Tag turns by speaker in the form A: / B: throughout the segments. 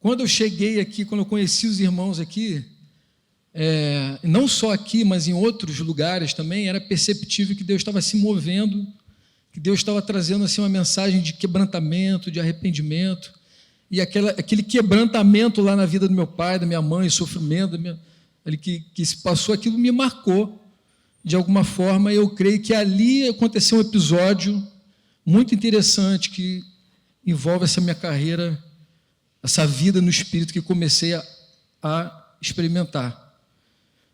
A: Quando eu cheguei aqui, quando eu conheci os irmãos aqui, não só aqui, mas em outros lugares também, era perceptível que Deus estava se movendo, que Deus estava trazendo assim, uma mensagem de quebrantamento, de arrependimento, e aquele quebrantamento lá na vida do meu pai, da minha mãe, sofrimento, que se passou, aquilo me marcou, de alguma forma. Eu creio que ali aconteceu um episódio muito interessante que envolve essa minha carreira, essa vida no Espírito que comecei a experimentar.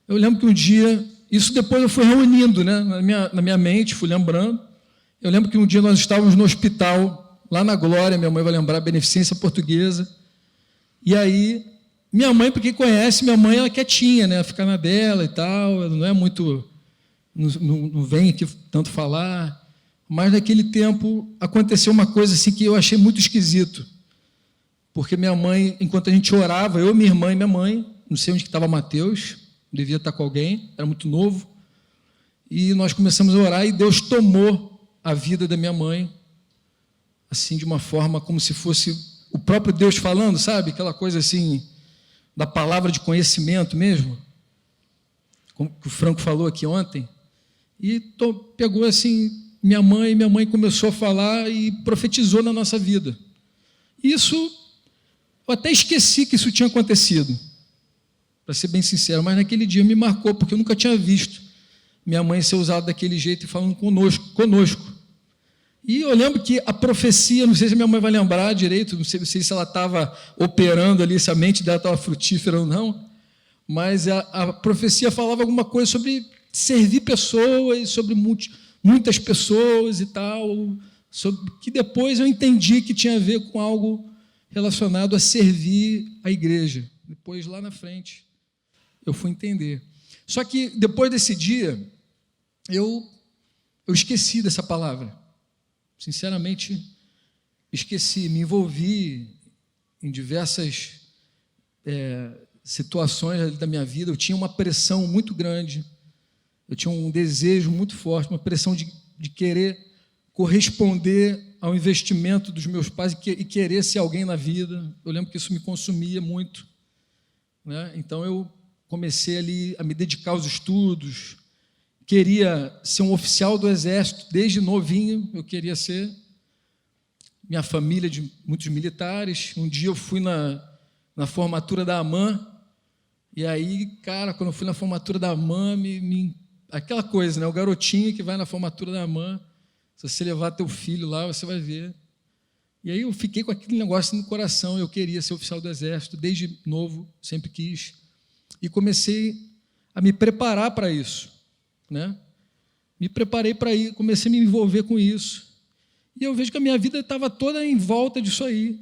A: Eu lembro que um dia, isso depois eu fui reunindo, né, na minha mente, fui lembrando. Eu lembro que um dia nós estávamos no hospital, lá na Glória, minha mãe vai lembrar, Beneficência Portuguesa, e aí, minha mãe, para quem conhece, minha mãe, ela é quietinha, né, fica na dela e tal, ela não é muito, não vem aqui tanto falar, mas naquele tempo aconteceu uma coisa assim que eu achei muito esquisito, porque minha mãe, enquanto a gente orava, eu, minha irmã e minha mãe, não sei onde que estava Mateus, devia estar com alguém, era muito novo, e nós começamos a orar e Deus tomou a vida da minha mãe, assim, de uma forma como se fosse o próprio Deus falando, sabe? Aquela coisa assim, da palavra de conhecimento mesmo, como que o Franco falou aqui ontem, e pegou assim, minha mãe começou a falar e profetizou na nossa vida. Isso, eu até esqueci que isso tinha acontecido, para ser bem sincero, mas naquele dia me marcou, porque eu nunca tinha visto minha mãe ser usada daquele jeito e falando conosco. E eu lembro que a profecia, não sei se minha mãe vai lembrar direito, não sei se ela estava operando ali, se a mente dela estava frutífera ou não, mas a profecia falava alguma coisa sobre servir pessoas, sobre muitas pessoas e tal, sobre, que depois eu entendi que tinha a ver com algo relacionado a servir a igreja. Depois, lá na frente, eu fui entender. Só que, depois desse dia, eu esqueci dessa palavra. Sinceramente, esqueci, me envolvi em diversas situações da minha vida. Eu tinha uma pressão muito grande, eu tinha um desejo muito forte, uma pressão de querer corresponder ao investimento dos meus pais e querer ser alguém na vida. Eu lembro que isso me consumia muito, né? Então, eu comecei ali a me dedicar aos estudos, queria ser um oficial do Exército, desde novinho eu queria ser, minha família de muitos militares. Um dia eu fui na formatura da AMAN, e aí, cara, quando eu fui na formatura da AMAN, aquela coisa, né, o garotinho que vai na formatura da AMAN, se você levar teu filho lá, você vai ver. E aí eu fiquei com aquele negócio no coração, eu queria ser oficial do Exército, desde novo, sempre quis, e comecei a me preparar para isso, né? Me preparei para ir, comecei a me envolver com isso, e eu vejo que a minha vida estava toda em volta disso aí,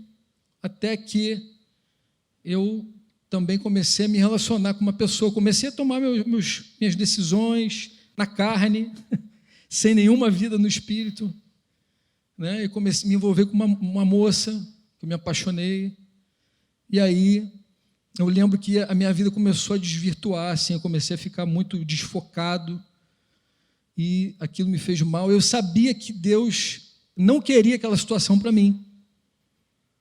A: até que eu também comecei a me relacionar com uma pessoa, comecei a tomar minhas decisões na carne, sem nenhuma vida no espírito, né? E comecei a me envolver com uma moça, que eu me apaixonei, e aí eu lembro que a minha vida começou a desvirtuar, assim, eu comecei a ficar muito desfocado, e aquilo me fez mal. Eu sabia que Deus não queria aquela situação para mim.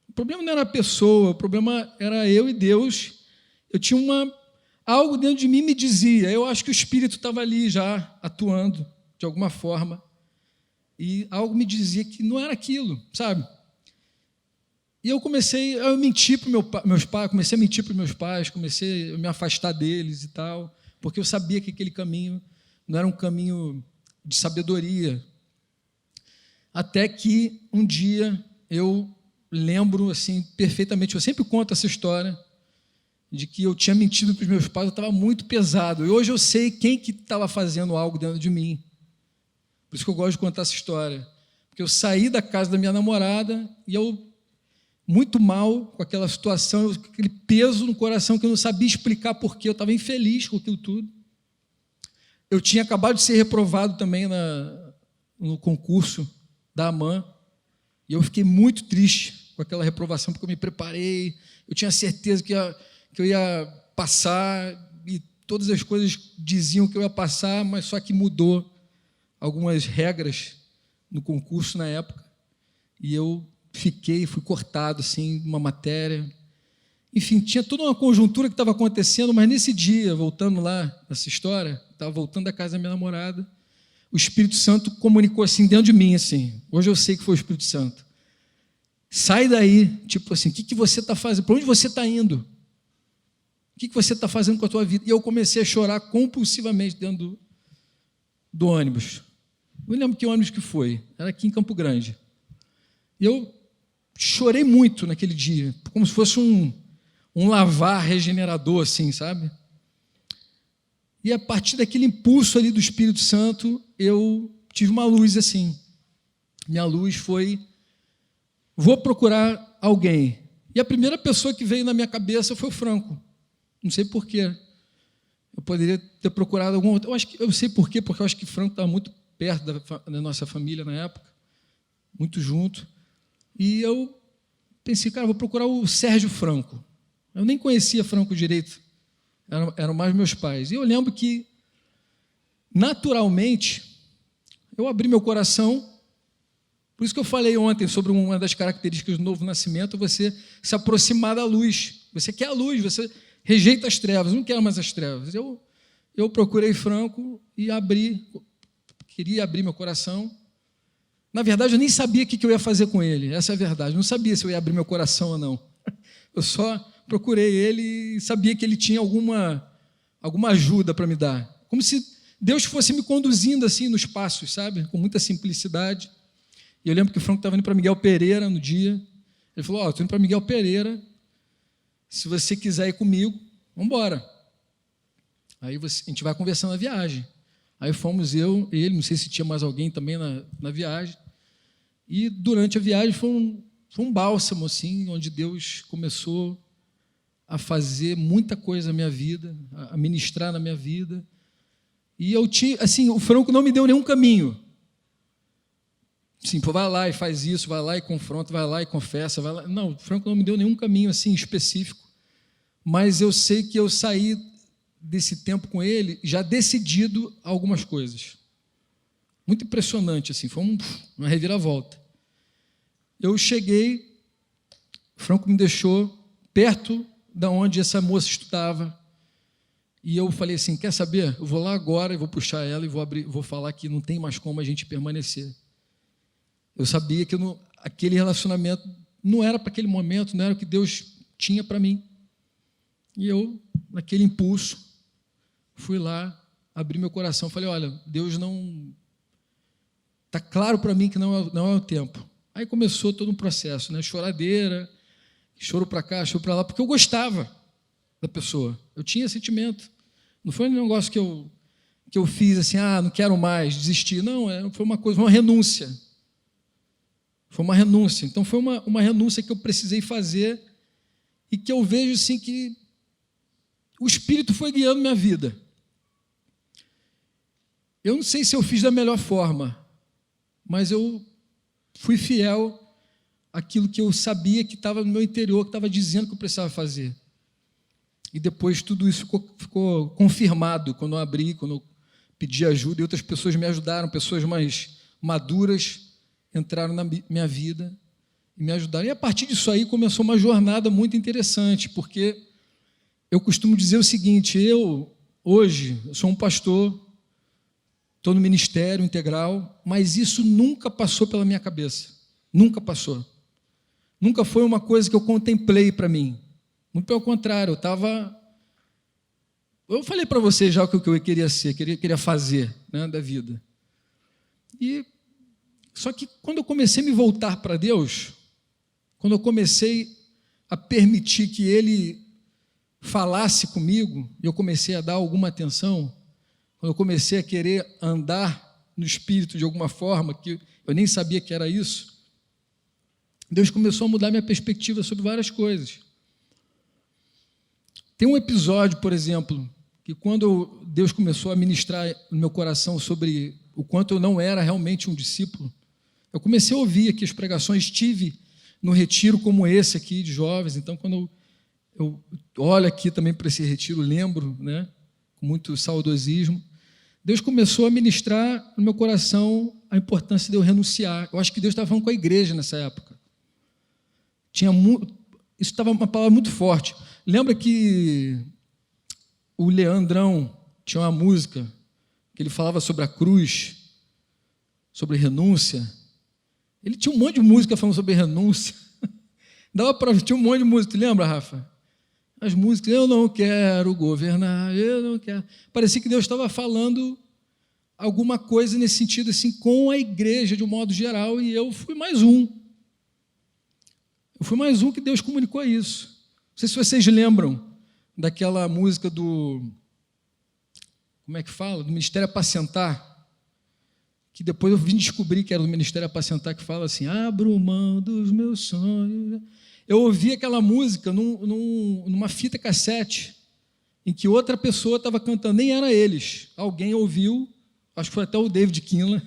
A: O problema não era a pessoa, o problema era eu e Deus. Eu tinha algo dentro de mim me dizia, eu acho que o Espírito estava ali já atuando de alguma forma, e algo me dizia que não era aquilo, sabe? E eu comecei a mentir para meus pais, comecei a mentir para meus pais, comecei a me afastar deles e tal, porque eu sabia que aquele caminho não era um caminho de sabedoria. Até que um dia eu lembro assim perfeitamente, eu sempre conto essa história, de que eu tinha mentido para os meus pais, eu estava muito pesado, e hoje eu sei quem que estava fazendo algo dentro de mim. Por isso que eu gosto de contar essa história, porque eu saí da casa da minha namorada, e eu, muito mal com aquela situação, aquele peso no coração que eu não sabia explicar porquê, eu estava infeliz com aquilo tudo. Eu tinha acabado de ser reprovado também no concurso da AMAN, e eu fiquei muito triste com aquela reprovação, porque eu me preparei, eu tinha certeza que eu ia passar, e todas as coisas diziam que eu ia passar, mas só que mudou algumas regras no concurso na época, e eu fui cortado assim, uma matéria, Enfim, tinha toda uma conjuntura que estava acontecendo, mas nesse dia, voltando lá nessa história, estava voltando da casa da minha namorada, o Espírito Santo comunicou assim dentro de mim, assim, hoje eu sei que foi o Espírito Santo. Sai daí, tipo assim, o que você está fazendo? Para onde você está indo? O que você está fazendo com a tua vida? E eu comecei a chorar compulsivamente dentro do ônibus. Não lembro que ônibus que foi, era aqui em Campo Grande. E eu chorei muito naquele dia, como se fosse um lavar regenerador, assim, sabe? E a partir daquele impulso ali do Espírito Santo, eu tive uma luz assim. Minha luz foi: vou procurar alguém. E a primeira pessoa que veio na minha cabeça foi o Franco. Não sei porquê. Eu poderia ter procurado algum outro. Eu sei porquê, porque eu acho que o Franco estava muito perto da nossa família na época, muito junto. E eu pensei, cara, vou procurar o Sérgio Franco. Eu nem conhecia Franco direito, eram mais meus pais. E eu lembro que, naturalmente, eu abri meu coração. Por isso que eu falei ontem sobre uma das características do novo nascimento, você se aproximar da luz. Você quer a luz, você rejeita as trevas, não quer mais as trevas. Eu procurei Franco e queria abrir meu coração. Na verdade, eu nem sabia o que eu ia fazer com ele, essa é a verdade. Eu não sabia se eu ia abrir meu coração ou não. Eu só procurei ele e sabia que ele tinha alguma ajuda para me dar. Como se Deus fosse me conduzindo assim nos passos, sabe? Com muita simplicidade. E eu lembro que o Franco estava indo para Miguel Pereira no dia. Ele falou, estou indo para Miguel Pereira, se você quiser ir comigo, vamos embora. Aí a gente vai conversando na viagem. Aí fomos eu e ele, não sei se tinha mais alguém também na viagem. E durante a viagem foi um bálsamo, assim, onde Deus começou a fazer muita coisa na minha vida, a ministrar na minha vida. E eu tinha, assim, o Franco não me deu nenhum caminho. Sim, vai lá e faz isso, vai lá e confronta, vai lá e confessa, vai lá. Não, o Franco não me deu nenhum caminho assim específico, mas eu sei que eu saí desse tempo com ele já decidido a algumas coisas. Muito impressionante, assim, foi uma reviravolta. Eu cheguei, o Franco me deixou perto da onde essa moça estudava, e eu falei assim, quer saber? Eu vou lá agora, eu vou puxar ela e vou falar que não tem mais como a gente permanecer. Eu sabia que aquele relacionamento não era para aquele momento, não era o que Deus tinha para mim. E eu, naquele impulso, fui lá, abri meu coração, falei, olha, Deus não... Está claro para mim que não é o tempo. Aí começou todo um processo, né? Choradeira, choro para cá, choro para lá, porque eu gostava da pessoa. Eu tinha sentimento. Não foi um negócio que eu fiz assim, não quero mais, desisti. Não, foi uma renúncia. Foi uma renúncia. Então, foi uma renúncia que eu precisei fazer e que eu vejo assim que o Espírito foi guiando minha vida. Eu não sei se eu fiz da melhor forma, mas eu fui fiel àquilo que eu sabia que estava no meu interior, que estava dizendo que eu precisava fazer. E depois tudo isso ficou confirmado quando eu abri, quando eu pedi ajuda, e outras pessoas me ajudaram, pessoas mais maduras, entraram na minha vida e me ajudaram. E a partir disso aí começou uma jornada muito interessante, porque eu costumo dizer o seguinte, hoje, eu sou um pastor, estou no ministério integral, mas isso nunca passou pela minha cabeça, nunca passou. Nunca foi uma coisa que eu contemplei para mim. Muito pelo contrário, eu falei para vocês já o que eu queria ser, queria fazer, né, da vida. Só que quando eu comecei a me voltar para Deus, quando eu comecei a permitir que Ele falasse comigo, e eu comecei a dar alguma atenção, quando eu comecei a querer andar no Espírito de alguma forma, que eu nem sabia que era isso, Deus começou a mudar minha perspectiva sobre várias coisas. Tem um episódio, por exemplo, que quando Deus começou a ministrar no meu coração sobre o quanto eu não era realmente um discípulo, eu comecei a ouvir aqui as pregações, estive no retiro como esse aqui de jovens, então quando eu olho aqui também para esse retiro, lembro, né, com muito saudosismo, Deus começou a ministrar no meu coração a importância de eu renunciar. Eu acho que Deus estava falando com a igreja nessa época. Isso estava uma palavra muito forte. Lembra que o Leandrão tinha uma música que ele falava sobre a cruz, sobre renúncia? Ele tinha um monte de música falando sobre renúncia. Dava para tinha um monte de música, tu lembra, Rafa? As músicas, eu não quero governar, eu não quero. Parecia que Deus estava falando alguma coisa nesse sentido, assim, com a igreja de um modo geral, e eu fui mais um. Eu fui mais um que Deus comunicou isso. Não sei se vocês lembram daquela música do... Como é que fala? Do Ministério Apacentar, que depois eu vim descobrir que era do Ministério Apacentar, que fala assim, abro mão dos meus sonhos. Eu ouvi aquela música numa fita cassete, em que outra pessoa estava cantando, nem era eles. Alguém ouviu, acho que foi até o David Kinlan,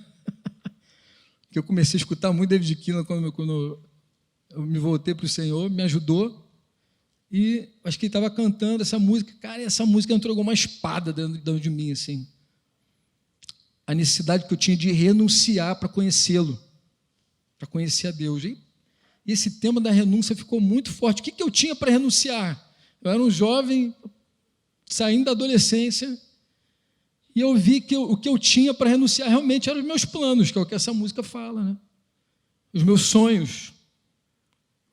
A: que eu comecei a escutar muito David Kinlan quando eu me voltei para o Senhor, me ajudou, e acho que ele estava cantando essa música. Cara, essa música entrou uma espada dentro de mim, assim. A necessidade que eu tinha de renunciar para conhecê-lo, para conhecer a Deus. E esse tema da renúncia ficou muito forte. O que eu tinha para renunciar? Eu era um jovem saindo da adolescência e eu vi que o que eu tinha para renunciar realmente eram os meus planos, que é o que essa música fala, né? Os meus sonhos.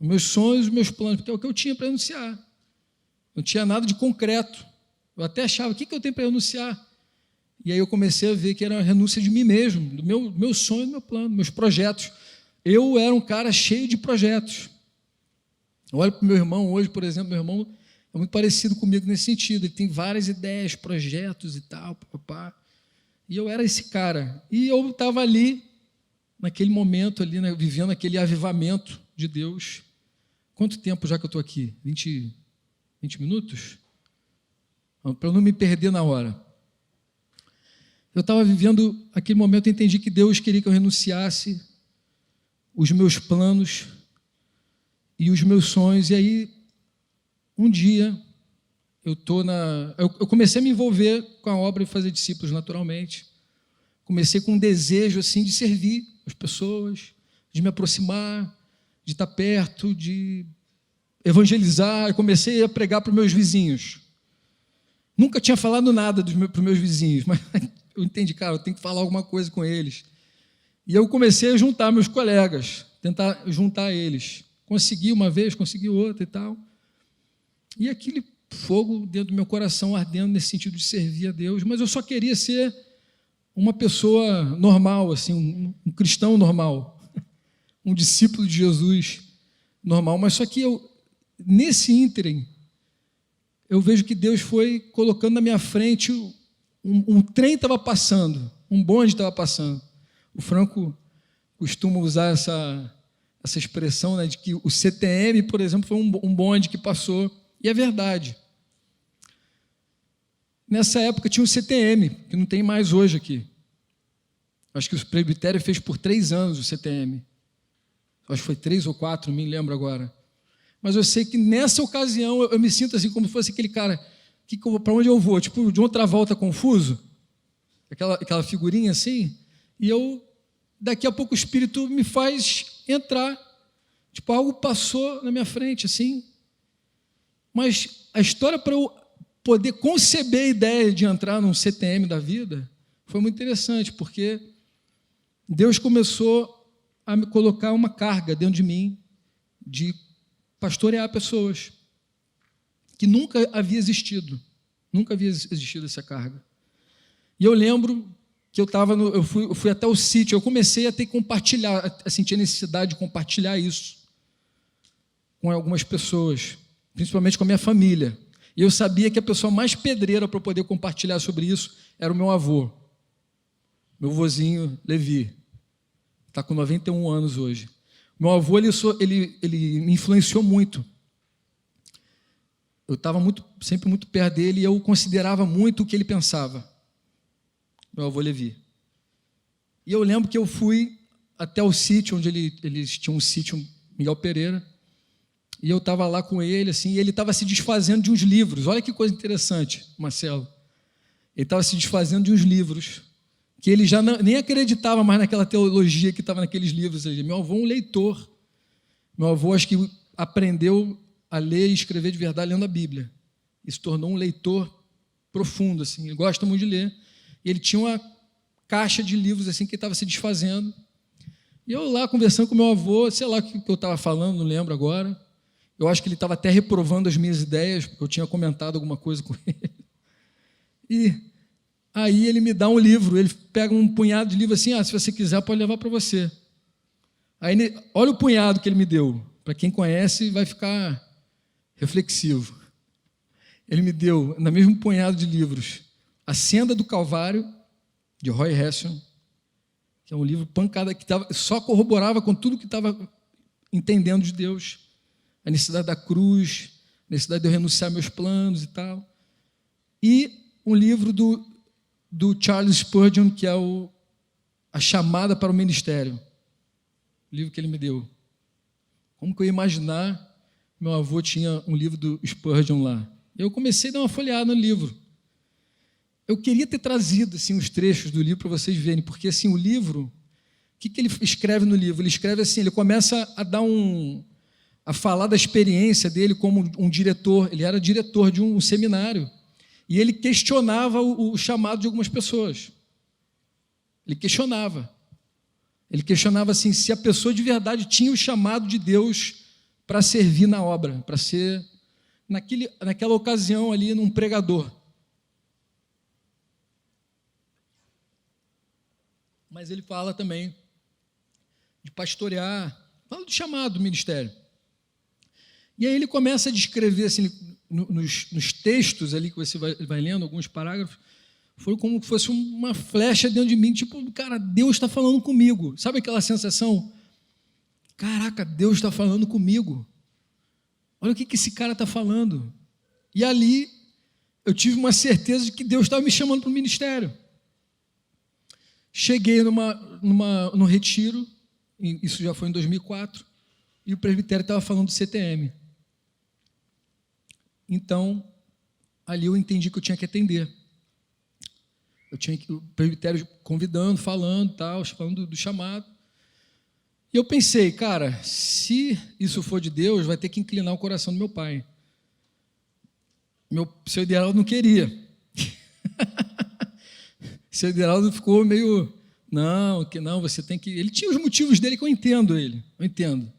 A: Os meus sonhos, os meus planos, porque é o que eu tinha para renunciar. Não tinha nada de concreto. Eu até achava, o que eu tenho para renunciar? E aí eu comecei a ver que era a renúncia de mim mesmo, do meu sonho, do meu plano, meus projetos. Eu era um cara cheio de projetos. Eu olho para o meu irmão hoje, por exemplo, meu irmão é muito parecido comigo nesse sentido. Ele tem várias ideias, projetos e tal, papá. E eu era esse cara. E eu estava ali, naquele momento, ali, né, vivendo aquele avivamento de Deus. Quanto tempo já que eu estou aqui? 20 minutos? Para eu não me perder na hora. Eu estava vivendo aquele momento, eu entendi que Deus queria que eu renunciasse os meus planos e os meus sonhos. E aí, um dia, eu comecei a me envolver com a obra de fazer discípulos naturalmente. Comecei com um desejo assim de servir as pessoas, de me aproximar, de estar perto, de evangelizar. Eu comecei a pregar para os meus vizinhos. Nunca tinha falado nada para os meus vizinhos, mas eu entendi, cara, eu tenho que falar alguma coisa com eles. E eu comecei a juntar meus colegas, tentar juntar eles. Consegui uma vez, consegui outra e tal. E aquele fogo dentro do meu coração ardendo nesse sentido de servir a Deus, mas eu só queria ser uma pessoa normal, assim, um cristão normal, um discípulo de Jesus normal. Mas só que nesse ínterim, eu vejo que Deus foi colocando na minha frente, um trem estava passando, um bonde estava passando. O Franco costuma usar essa expressão, né, de que o CTM, por exemplo, foi um bonde que passou, e é verdade. Nessa época tinha o CTM, que não tem mais hoje aqui. Acho que o presbitério fez por 3 anos o CTM. Acho que foi 3 ou 4, não me lembro agora. Mas eu sei que nessa ocasião eu me sinto assim como se fosse aquele cara, para onde eu vou? Tipo, de outra volta confuso, aquela figurinha assim, e daqui a pouco o Espírito me faz entrar, tipo, algo passou na minha frente, assim, mas a história para eu poder conceber a ideia de entrar num CTM da vida foi muito interessante, porque Deus começou a me colocar uma carga dentro de mim de pastorear pessoas que nunca havia existido essa carga. E eu lembro que eu fui até o sítio, eu comecei a ter que compartilhar, a sentir a necessidade de compartilhar isso com algumas pessoas, principalmente com a minha família. E eu sabia que a pessoa mais pedreira para poder compartilhar sobre isso era o meu avô, meu vozinho Levi, está com 91 anos hoje. Meu avô, ele me influenciou muito. Eu estava sempre muito perto dele e eu considerava muito o que ele pensava. Meu avô Levi. E eu lembro que eu fui até o sítio, onde eles tinham um sítio, Miguel Pereira, e eu estava lá com ele, assim, e ele estava se desfazendo de uns livros. Olha que coisa interessante, Marcelo. Ele estava se desfazendo de uns livros, que ele já nem acreditava mais naquela teologia que estava naqueles livros. Meu avô é um leitor. Meu avô, acho que aprendeu a ler e escrever de verdade lendo a Bíblia. E se tornou um leitor profundo, assim. Ele gosta muito de ler. E ele tinha uma caixa de livros assim que estava se desfazendo. E eu lá conversando com meu avô, sei lá o que eu estava falando, não lembro agora. Eu acho que ele estava até reprovando as minhas ideias, porque eu tinha comentado alguma coisa com ele. E aí ele me dá um livro, ele pega um punhado de livro assim, se você quiser pode levar para você. Aí olha o punhado que ele me deu. Para quem conhece vai ficar reflexivo. Ele me deu, no mesmo punhado de livros, A Senda do Calvário, de Roy Hession, que é um livro pancada que só corroborava com tudo que estava entendendo de Deus, a necessidade da cruz, a necessidade de eu renunciar meus planos e tal. E um livro do Charles Spurgeon, que é A Chamada para o Ministério, o livro que ele me deu. Como que eu ia imaginar meu avô tinha um livro do Spurgeon lá? Eu comecei a dar uma folheada no livro. Eu queria ter trazido assim, os trechos do livro para vocês verem, porque assim, o livro, o que ele escreve no livro? Ele escreve assim, ele começa a dar a falar da experiência dele como um diretor. Ele era diretor de um seminário e ele questionava o chamado de algumas pessoas. Ele questionava assim, se a pessoa de verdade tinha o chamado de Deus para servir na obra, para ser, naquela ocasião ali, um pregador. Mas ele fala também de pastorear, fala do chamado do ministério. E aí ele começa a descrever, assim, nos textos ali que você vai lendo, alguns parágrafos, foi como se fosse uma flecha dentro de mim, tipo, cara, Deus está falando comigo. Sabe aquela sensação? Caraca, Deus está falando comigo. Olha o que esse cara está falando. E ali eu tive uma certeza de que Deus estava me chamando para o ministério. Cheguei num retiro, isso já foi em 2004, e o presbitério estava falando do CTM. Então, ali eu entendi que eu tinha que atender. O presbitério convidando, falando do chamado. E eu pensei, cara, se isso for de Deus, vai ter que inclinar o coração do meu pai. Seu Ideraldo não queria. Seu Ideraldo ficou meio, não, você tem que... Ele tinha os motivos dele que eu entendo ele, eu entendo.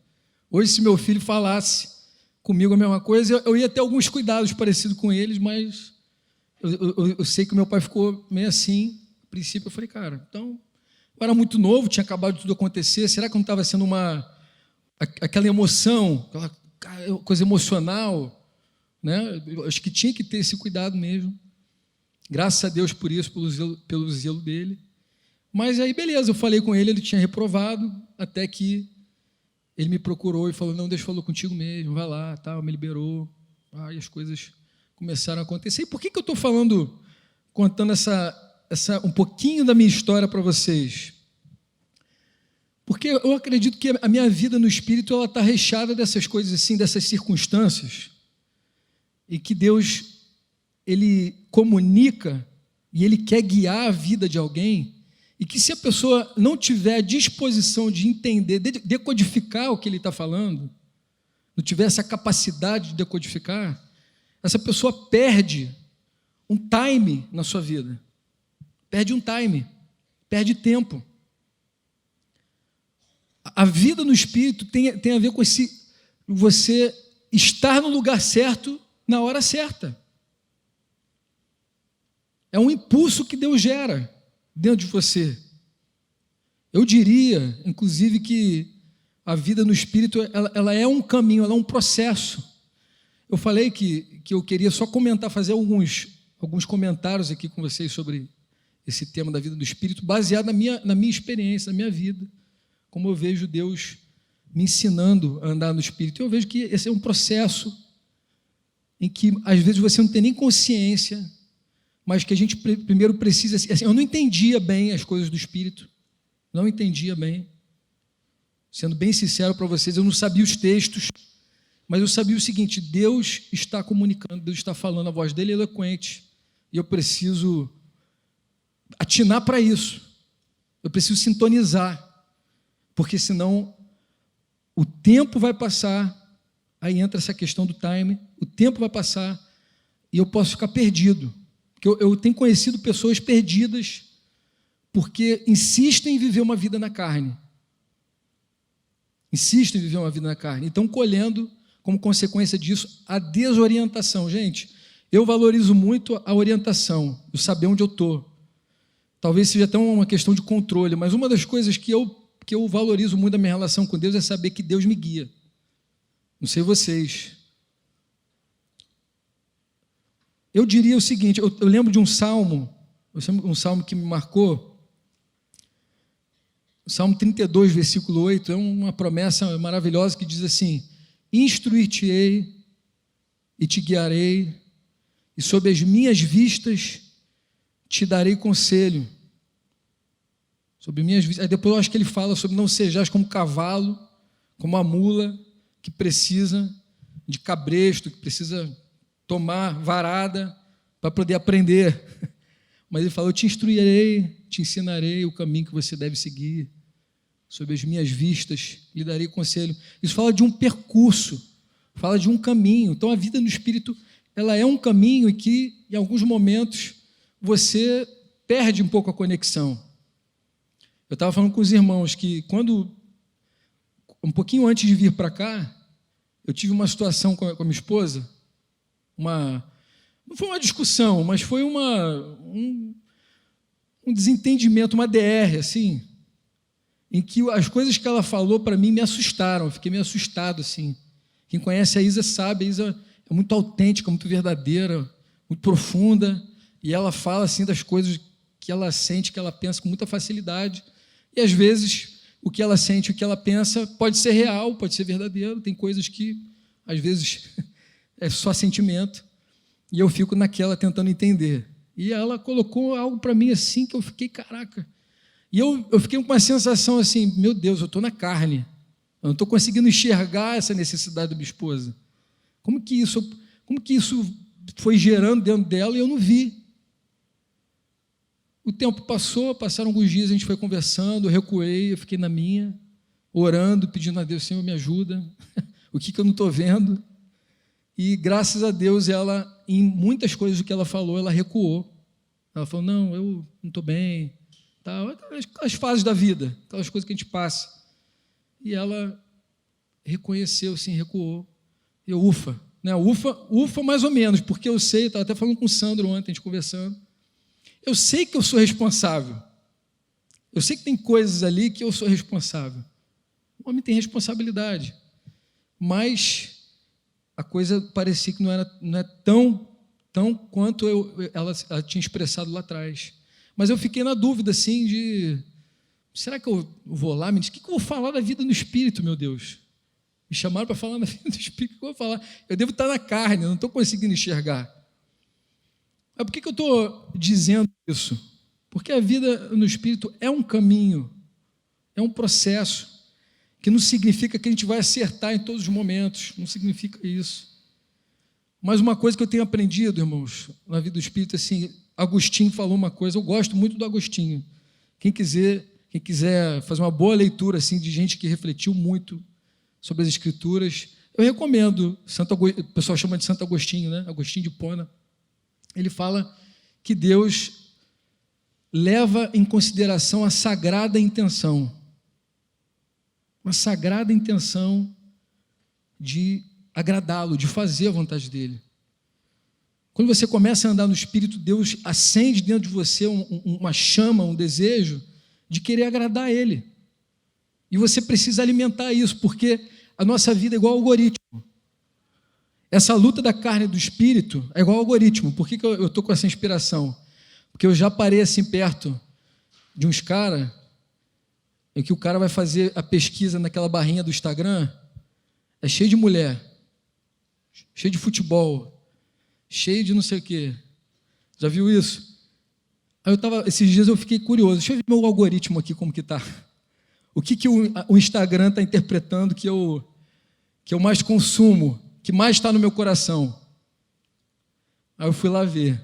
A: Hoje, se meu filho falasse comigo a mesma coisa, eu ia ter alguns cuidados parecidos com eles, mas eu sei que o meu pai ficou meio assim. A princípio, eu falei, cara, então, eu era muito novo, tinha acabado de tudo acontecer, será que não estava sendo aquela emoção, aquela coisa emocional, né? Eu acho que tinha que ter esse cuidado mesmo. Graças a Deus por isso, pelo zelo dele. Mas aí, beleza, eu falei com ele, ele tinha reprovado, até que ele me procurou e falou, não, Deus falou contigo mesmo, vai lá, tal, me liberou. Aí as coisas começaram a acontecer. E por que eu estou contando um pouquinho da minha história para vocês? Porque eu acredito que a minha vida no Espírito ela está recheada dessas coisas assim, dessas circunstâncias, e que Deus, Ele comunica e Ele quer guiar a vida de alguém, e que se a pessoa não tiver a disposição de entender, de decodificar o que Ele está falando, não tiver essa capacidade de decodificar, essa pessoa perde um time na sua vida, perde tempo. A vida no Espírito tem a ver com você estar no lugar certo, na hora certa. É um impulso que Deus gera dentro de você. Eu diria, inclusive, que a vida no Espírito ela é um caminho, ela é um processo. Eu falei que eu queria só fazer alguns comentários aqui com vocês sobre esse tema da vida do Espírito, baseado na minha experiência, na minha vida, como eu vejo Deus me ensinando a andar no Espírito. Eu vejo que esse é um processo em que, às vezes, você não tem nem consciência, mas que a gente primeiro precisa... Assim, eu não entendia bem as coisas do Espírito, não entendia bem. Sendo bem sincero para vocês, eu não sabia os textos, mas eu sabia o seguinte, Deus está comunicando, Deus está falando, a voz dele é eloquente, e eu preciso atinar para isso, eu preciso sintonizar, porque senão o tempo vai passar, aí entra essa questão do time, o tempo vai passar e eu posso ficar perdido. Porque eu tenho conhecido pessoas perdidas porque insistem em viver uma vida na carne. Insistem em viver uma vida na carne. E estão colhendo, como consequência disso, a desorientação. Gente, eu valorizo muito a orientação, eu saber onde eu estou. Talvez seja até uma questão de controle, mas uma das coisas que eu valorizo muito da minha relação com Deus é saber que Deus me guia. Não sei vocês. Eu diria o seguinte, eu lembro de um salmo que me marcou, o Salmo 32, versículo 8, é uma promessa maravilhosa que diz assim: instruir-te-ei e te guiarei, e sob as minhas vistas te darei conselho. Sobre minhas vistas. Aí depois eu acho que ele fala sobre não sejais como cavalo, como a mula, que precisa de cabresto, que precisa tomar varada para poder aprender. Mas ele fala: eu te instruirei, te ensinarei o caminho que você deve seguir. Sob as minhas vistas lhe darei conselho. Isso fala de um percurso, fala de um caminho. Então a vida no Espírito, ela é um caminho em que, em alguns momentos, você perde um pouco a conexão. Eu estava falando com os irmãos que um pouquinho antes de vir para cá, eu tive uma situação com a minha esposa, não foi uma discussão, mas foi um desentendimento, uma DR, assim, em que as coisas que ela falou para mim me assustaram, eu fiquei meio assustado, assim. Quem conhece a Isa sabe, a Isa é muito autêntica, muito verdadeira, muito profunda, e ela fala, assim, das coisas que ela sente, que ela pensa com muita facilidade, e às vezes o que ela sente, o que ela pensa pode ser real, pode ser verdadeiro, tem coisas que às vezes é só sentimento, e eu fico naquela tentando entender. E ela colocou algo para mim assim que eu fiquei, caraca. E eu fiquei com uma sensação assim, meu Deus, eu estou na carne, eu não estou conseguindo enxergar essa necessidade da minha esposa. Como que isso foi gerando dentro dela e eu não vi? O tempo passou, passaram alguns dias, a gente foi conversando, eu recuei, eu fiquei na minha, orando, pedindo a Deus: Senhor, me ajuda, o que eu não estou vendo? E graças a Deus, ela, em muitas coisas que ela falou, ela recuou. Ela falou: não, eu não estou bem, tal, aquelas fases da vida, aquelas coisas que a gente passa. E ela reconheceu, sim, recuou. Eu, ufa, né? Ufa mais ou menos, porque eu sei, estava até falando com o Sandro ontem, a gente conversando, eu sei que eu sou responsável. Eu sei que tem coisas ali que eu sou responsável. O homem tem responsabilidade. Mas a coisa parecia que não é tão quanto ela tinha expressado lá atrás. Mas eu fiquei na dúvida, assim, de... será que eu vou lá? Me diz, o que eu vou falar da vida no Espírito, meu Deus? Me chamaram para falar da vida do Espírito, o que eu vou falar? Eu devo estar na carne, eu não estou conseguindo enxergar. Mas por que eu estou dizendo isso? Porque a vida no Espírito é um caminho, é um processo, que não significa que a gente vai acertar em todos os momentos, não significa isso. Mas uma coisa que eu tenho aprendido, irmãos, na vida do Espírito, assim, Agostinho falou uma coisa, eu gosto muito do Agostinho. Quem quiser fazer uma boa leitura assim, de gente que refletiu muito sobre as Escrituras, eu recomendo, o pessoal chama de Santo Agostinho, né? Agostinho de Hipona. Ele fala que Deus leva em consideração a sagrada intenção. Uma sagrada intenção de agradá-lo, de fazer a vontade dele. Quando você começa a andar no Espírito, Deus acende dentro de você uma chama, um desejo de querer agradar a Ele. E você precisa alimentar isso, porque a nossa vida é igual ao algoritmo. Essa luta da carne e do Espírito é igual ao algoritmo. Por que eu estou com essa inspiração? Porque eu já parei assim perto de uns caras, em que o cara vai fazer a pesquisa naquela barrinha do Instagram, é cheio de mulher, cheio de futebol, cheio de não sei o quê. Já viu isso? Aí esses dias eu fiquei curioso. Deixa eu ver meu algoritmo aqui como que está. O que o Instagram está interpretando que eu mais consumo, que mais está no meu coração. Aí eu fui lá ver.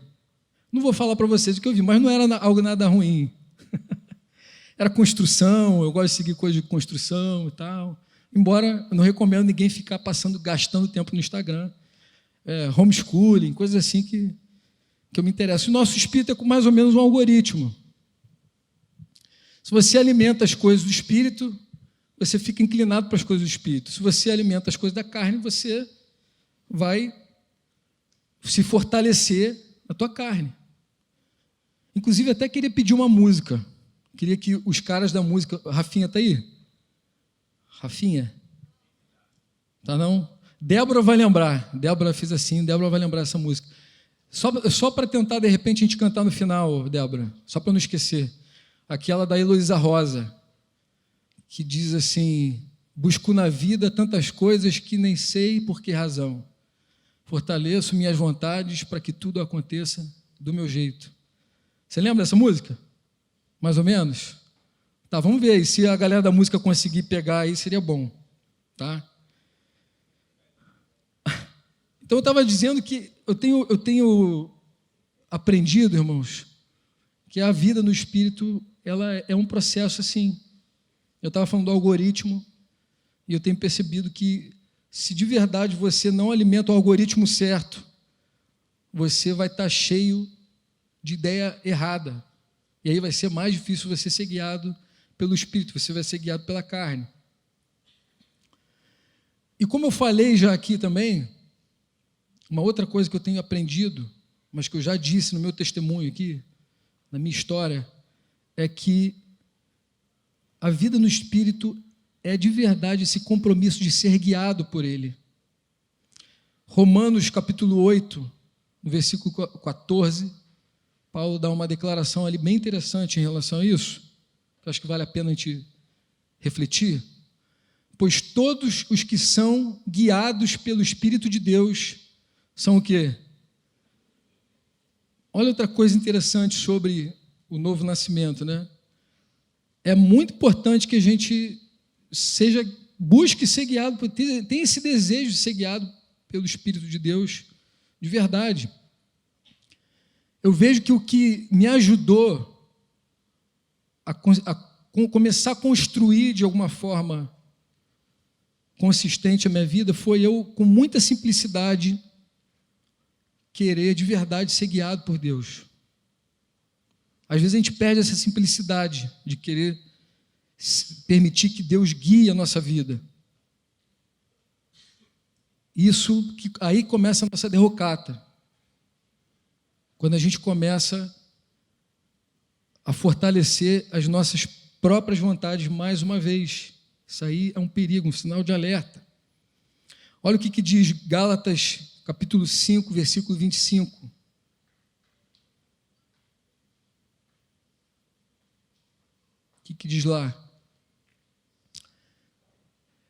A: Não vou falar para vocês o que eu vi, mas não era algo nada ruim. Era construção, eu gosto de seguir coisas de construção e tal. Embora eu não recomendo ninguém ficar gastando tempo no Instagram, homeschooling, coisas assim que eu me interesso. O nosso espírito é mais ou menos um algoritmo. Se você alimenta as coisas do espírito, você fica inclinado para as coisas do espírito. Se você alimenta as coisas da carne, você vai se fortalecer na tua carne. Inclusive, até queria pedir uma música. Queria que os caras da música... Rafinha está aí? Rafinha? Tá não? Débora vai lembrar. Débora fez assim, Débora vai lembrar essa música. Só para tentar, de repente, a gente cantar no final, Débora. Só para não esquecer. Aquela da Heloísa Rosa, que diz assim: busco na vida tantas coisas que nem sei por que razão. Fortaleço minhas vontades para que tudo aconteça do meu jeito. Você lembra dessa música? Mais ou menos? Tá, vamos ver aí. Se a galera da música conseguir pegar aí, seria bom. Tá? Então, eu estava dizendo que eu tenho aprendido, irmãos, que a vida no Espírito, ela é um processo assim. Eu estava falando do algoritmo, e eu tenho percebido que, se de verdade você não alimenta o algoritmo certo, você vai estar cheio de ideia errada. E aí vai ser mais difícil você ser guiado pelo Espírito, você vai ser guiado pela carne. E como eu falei já aqui também, uma outra coisa que eu tenho aprendido, mas que eu já disse no meu testemunho aqui, na minha história, é que a vida no Espírito é de verdade esse compromisso de ser guiado por Ele. Romanos capítulo 8, no versículo 14, Paulo dá uma declaração ali bem interessante em relação a isso, que eu acho que vale a pena a gente refletir. Pois todos os que são guiados pelo Espírito de Deus são o quê? Olha outra coisa interessante sobre o novo nascimento, né? É muito importante que a gente busque ser guiado, tenha esse desejo de ser guiado pelo Espírito de Deus de verdade. Eu vejo que o que me ajudou a começar a construir de alguma forma consistente a minha vida foi eu, com muita simplicidade, querer de verdade ser guiado por Deus. Às vezes a gente perde essa simplicidade de querer permitir que Deus guie a nossa vida. Isso, aí começa a nossa derrocata. Quando a gente começa a fortalecer as nossas próprias vontades mais uma vez. Isso aí é um perigo, um sinal de alerta. Olha o que diz Gálatas, capítulo 5, versículo 25. O que diz lá?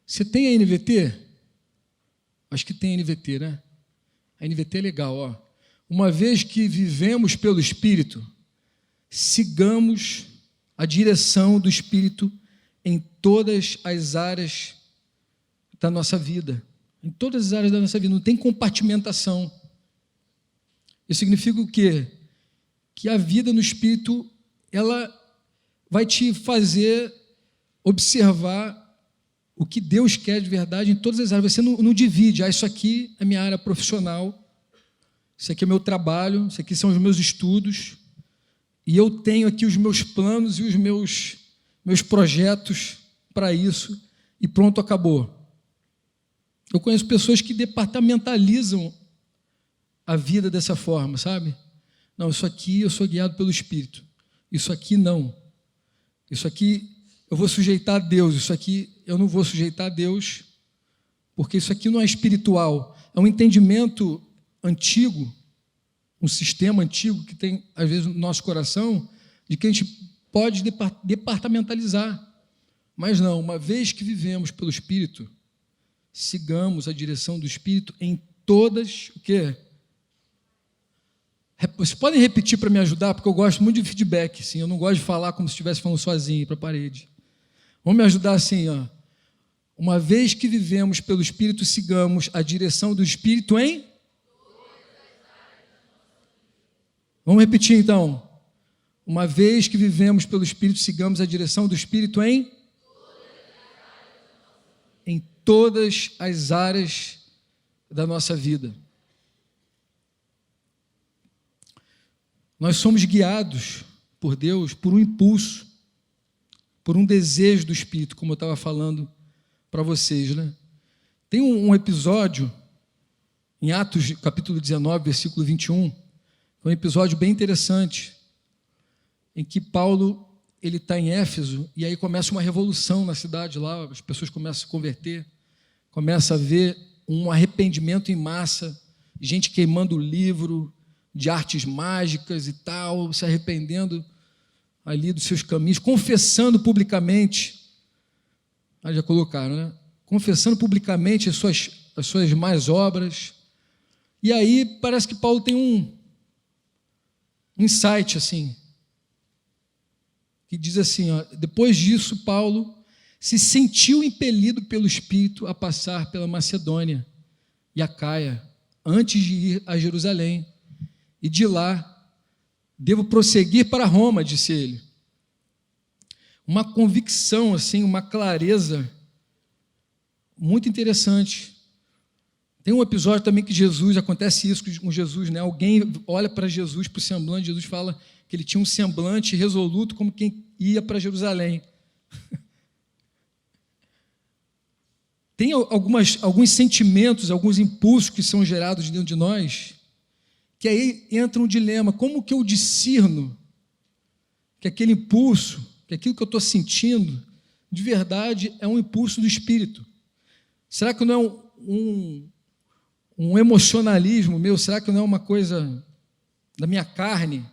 A: Você tem a NVT? Acho que tem a NVT, né? A NVT é legal, ó. Uma vez que vivemos pelo Espírito, sigamos a direção do Espírito em todas as áreas da nossa vida. Em todas as áreas da nossa vida. Não tem compartimentação. Isso significa o quê? Que a vida no Espírito, ela vai te fazer observar o que Deus quer de verdade em todas as áreas. Você não divide, isso aqui é minha área profissional, isso aqui é meu trabalho, isso aqui são os meus estudos, e eu tenho aqui os meus planos e os meus projetos para isso, e pronto, acabou. Eu conheço pessoas que departamentalizam a vida dessa forma, sabe? Não, isso aqui eu sou guiado pelo Espírito, isso aqui não. Isso aqui eu vou sujeitar a Deus, isso aqui eu não vou sujeitar a Deus, porque isso aqui não é espiritual. É um entendimento antigo, um sistema antigo que tem, às vezes, no nosso coração, de que a gente pode departamentalizar. Mas não, uma vez que vivemos pelo Espírito, sigamos a direção do Espírito em todas, o quê? Vocês podem repetir para me ajudar, porque eu gosto muito de feedback, assim, eu não gosto de falar como se estivesse falando sozinho para a parede. Vamos me ajudar assim, ó. Uma vez que vivemos pelo Espírito, sigamos a direção do Espírito em... Vamos repetir então. Uma vez que vivemos pelo Espírito, sigamos a direção do Espírito em... em todas as áreas da nossa vida. Nós somos guiados por Deus por um impulso, por um desejo do Espírito, como eu estava falando para vocês, né? Tem um episódio em Atos, capítulo 19, versículo 21, é um episódio bem interessante, em que Paulo ele está em Éfeso, e aí começa uma revolução na cidade lá, as pessoas começam a se converter, começa a haver um arrependimento em massa, gente queimando o livro de artes mágicas e tal, se arrependendo ali dos seus caminhos, confessando publicamente, já colocaram, né? Confessando publicamente as suas más obras. E aí parece que Paulo tem um insight assim, que diz assim, ó, depois disso Paulo se sentiu impelido pelo Espírito a passar pela Macedônia e Acaia, antes de ir a Jerusalém, e de lá devo prosseguir para Roma, disse ele. Uma convicção, assim, uma clareza muito interessante. Tem um episódio também que Jesus, acontece isso com Jesus, né? Alguém olha para Jesus, para o semblante, Jesus fala que ele tinha um semblante resoluto como quem ia para Jerusalém. Tem alguns sentimentos, alguns impulsos que são gerados dentro de nós, que aí entra um dilema, como que eu discerno que aquele impulso, que aquilo que eu estou sentindo, de verdade é um impulso do Espírito? Será que não é um emocionalismo meu? Será que não é uma coisa da minha carne?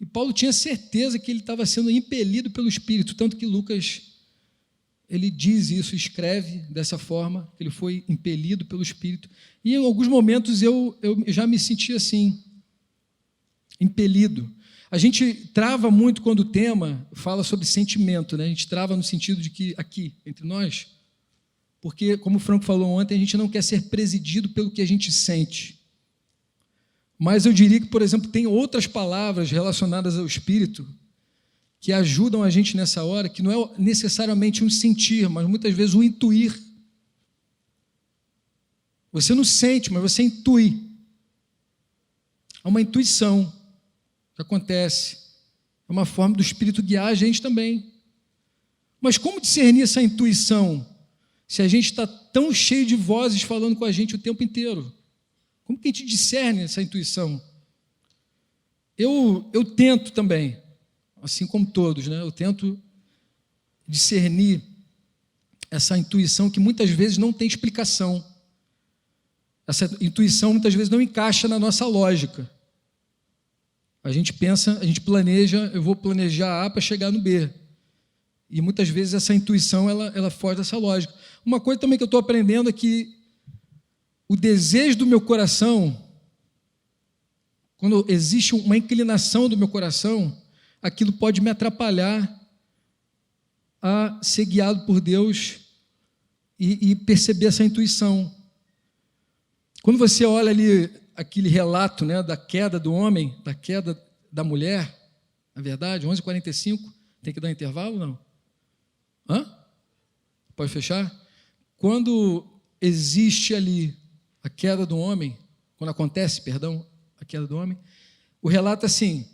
A: E Paulo tinha certeza que ele estava sendo impelido pelo Espírito, tanto que Lucas, ele diz isso, escreve dessa forma, que ele foi impelido pelo Espírito. E em alguns momentos eu já me senti assim, impelido. A gente trava muito quando o tema fala sobre sentimento, né? A gente trava no sentido de que aqui, entre nós, porque, como o Franco falou ontem, a gente não quer ser presidido pelo que a gente sente. Mas eu diria que, por exemplo, tem outras palavras relacionadas ao Espírito que ajudam a gente nessa hora, que não é necessariamente um sentir, mas muitas vezes um intuir. Você não sente, mas você intui. Há uma intuição que acontece. É uma forma do Espírito guiar a gente também. Mas como discernir essa intuição se a gente está tão cheio de vozes falando com a gente o tempo inteiro? Como que a gente discerne essa intuição? Eu tento também, assim como todos, né? Eu tento discernir essa intuição que muitas vezes não tem explicação. Essa intuição muitas vezes não encaixa na nossa lógica. A gente pensa, a gente planeja, eu vou planejar A para chegar no B. E muitas vezes essa intuição, ela foge dessa lógica. Uma coisa também que eu estou aprendendo é que o desejo do meu coração, quando existe uma inclinação do meu coração, aquilo pode me atrapalhar a ser guiado por Deus e perceber essa intuição. Quando você olha ali aquele relato, né, da queda do homem, da queda da mulher, na verdade, 11h45, tem que dar intervalo, não? Pode fechar? Quando existe ali a queda do homem, quando acontece, perdão, a queda do homem, o relato é assim: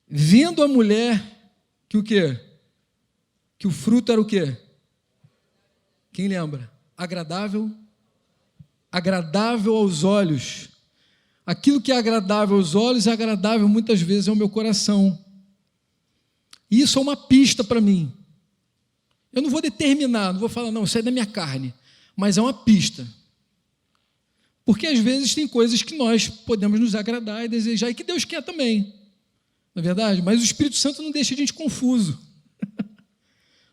A: vendo a mulher que o quê? Que o fruto era o quê? Quem lembra? Agradável aos olhos. Aquilo que é agradável aos olhos é agradável muitas vezes ao meu coração. E isso é uma pista para mim. Eu não vou determinar, não vou falar, não, isso é da minha carne, mas é uma pista. Porque às vezes tem coisas que nós podemos nos agradar e desejar, e que Deus quer também, não é verdade? Mas o Espírito Santo não deixa a gente confuso.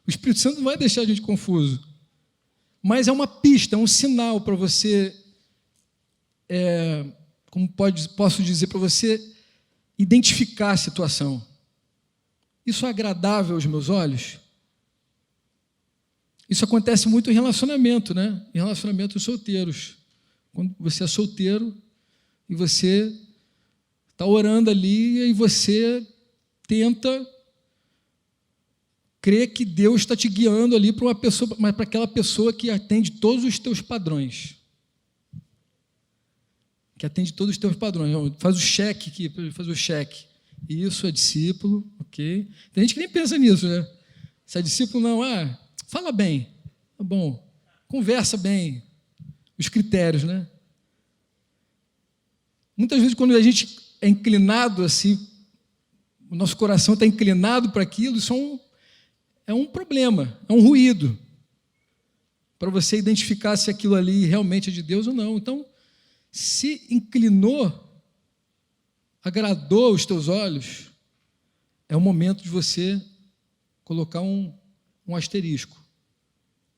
A: O Espírito Santo não vai deixar a gente confuso. Mas é uma pista, é um sinal para você, posso dizer, para você identificar a situação. Isso é agradável aos meus olhos? Isso acontece muito em relacionamento, né? Em relacionamentos solteiros. Quando você é solteiro e você está orando ali e você tenta crê que Deus está te guiando ali para uma pessoa, mas para aquela pessoa que atende todos os teus padrões. Que atende todos os teus padrões. Faz o cheque aqui, faz o cheque. Isso é discípulo, ok? Tem gente que nem pensa nisso, né? Se é discípulo, não, fala bem, tá bom, conversa bem, os critérios, né? Muitas vezes, quando a gente é inclinado assim, o nosso coração está inclinado para aquilo, isso é um problema, é um ruído, para você identificar se aquilo ali realmente é de Deus ou não. Então, se inclinou, agradou os teus olhos, é o momento de você colocar um asterisco,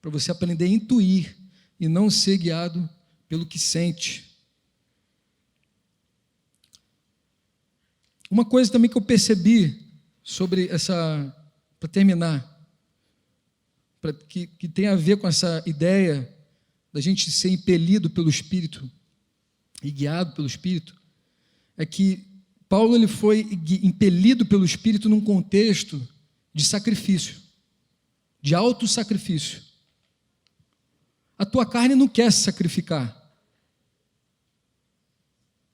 A: para você aprender a intuir e não ser guiado pelo que sente. Uma coisa também que eu percebi sobre para terminar, que tem a ver com essa ideia da gente ser impelido pelo Espírito e guiado pelo Espírito, é que Paulo ele foi impelido pelo Espírito num contexto de sacrifício, de autossacrifício. A tua carne não quer se sacrificar.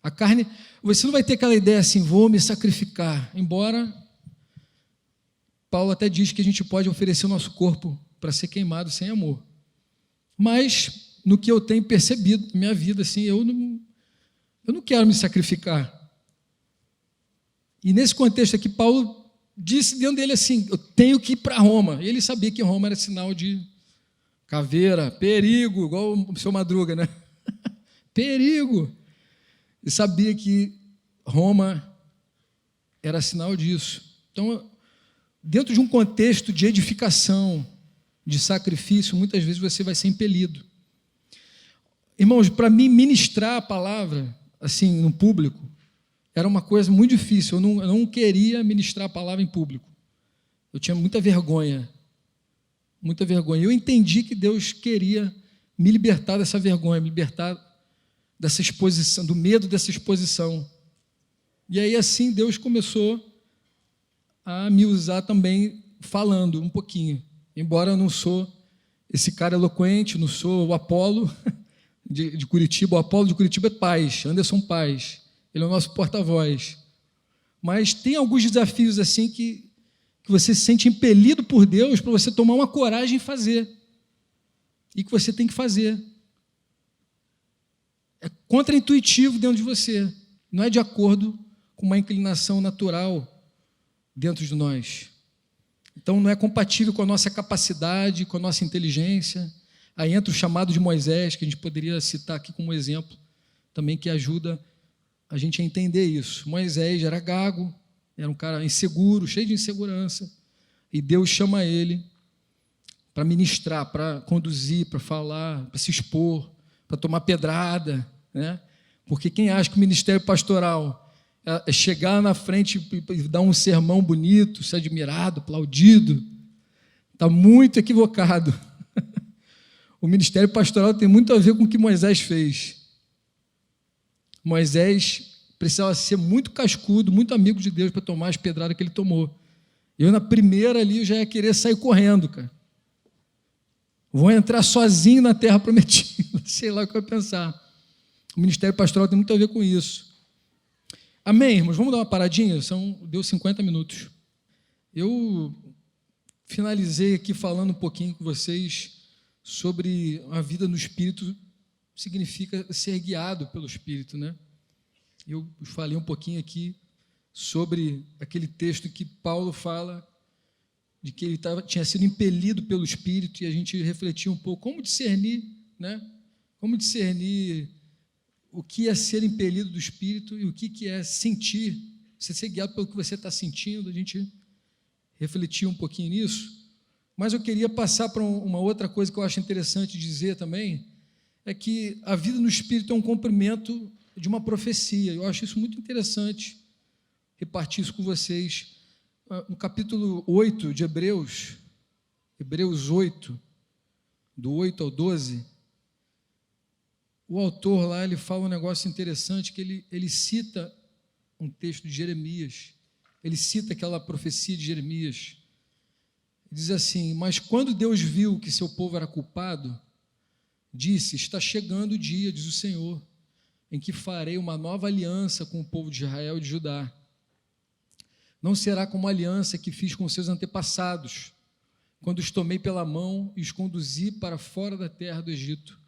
A: A carne, você não vai ter aquela ideia assim, vou me sacrificar, embora Paulo até diz que a gente pode oferecer o nosso corpo para ser queimado sem amor. Mas, no que eu tenho percebido na minha vida, assim, eu não quero me sacrificar. E nesse contexto aqui, Paulo disse dentro dele assim, eu tenho que ir para Roma. E ele sabia que Roma era sinal de caveira, perigo, igual o seu Madruga, né? Perigo. E sabia que Roma era sinal disso. Então, dentro de um contexto de edificação, de sacrifício, muitas vezes você vai ser impelido. Irmãos, para mim ministrar a palavra, assim, no público, era uma coisa muito difícil. Eu não queria ministrar a palavra em público. Eu tinha muita vergonha. Muita vergonha. Eu entendi que Deus queria me libertar dessa vergonha, me libertar dessa exposição, do medo dessa exposição. E aí, assim, Deus começou a me usar também falando um pouquinho. Embora eu não sou esse cara eloquente, não sou o Apolo de Curitiba. O Apolo de Curitiba é Paz, Anderson Paz. Ele é o nosso porta-voz. Mas tem alguns desafios assim que você se sente impelido por Deus para você tomar uma coragem e fazer. E que você tem que fazer. É contraintuitivo dentro de você. Não é de acordo com uma inclinação natural dentro de nós. Então, não é compatível com a nossa capacidade, com a nossa inteligência. Aí entra o chamado de Moisés, que a gente poderia citar aqui como exemplo, também que ajuda a gente a entender isso. Moisés era gago, era um cara inseguro, cheio de insegurança, e Deus chama ele para ministrar, para conduzir, para falar, para se expor, para tomar pedrada, né? Porque quem acha que o ministério pastoral é chegar na frente e dar um sermão bonito, ser admirado, aplaudido, está muito equivocado. O ministério pastoral tem muito a ver com o que Moisés fez. Moisés precisava ser muito cascudo, muito amigo de Deus para tomar as pedradas que ele tomou. Eu, na primeira ali, eu já ia querer sair correndo, cara. Vou entrar sozinho na terra prometida, sei lá o que eu ia pensar. O ministério pastoral tem muito a ver com isso. Amém, irmãos? Vamos dar uma paradinha? Deu 50 minutos. Eu finalizei aqui falando um pouquinho com vocês sobre a vida no Espírito, significa ser guiado pelo Espírito, né? Eu falei um pouquinho aqui sobre aquele texto que Paulo fala de que ele tinha sido impelido pelo Espírito, e a gente refletiu um pouco como discernir, né? Como discernir o que é ser impelido do Espírito e o que é sentir, você ser guiado pelo que você está sentindo. A gente refletiu um pouquinho nisso, mas eu queria passar para uma outra coisa que eu acho interessante dizer também, é que a vida no Espírito é um cumprimento de uma profecia. Eu acho isso muito interessante, repartir isso com vocês. No capítulo 8 de Hebreus 8, do 8 ao 12, o autor lá, ele fala um negócio interessante, que ele cita um texto de Jeremias, ele cita aquela profecia de Jeremias, Diz assim: mas quando Deus viu que seu povo era culpado, disse: está chegando o dia, diz o Senhor, em que farei uma nova aliança com o povo de Israel e de Judá. Não será como a aliança que fiz com seus antepassados, quando os tomei pela mão e os conduzi para fora da terra do Egito.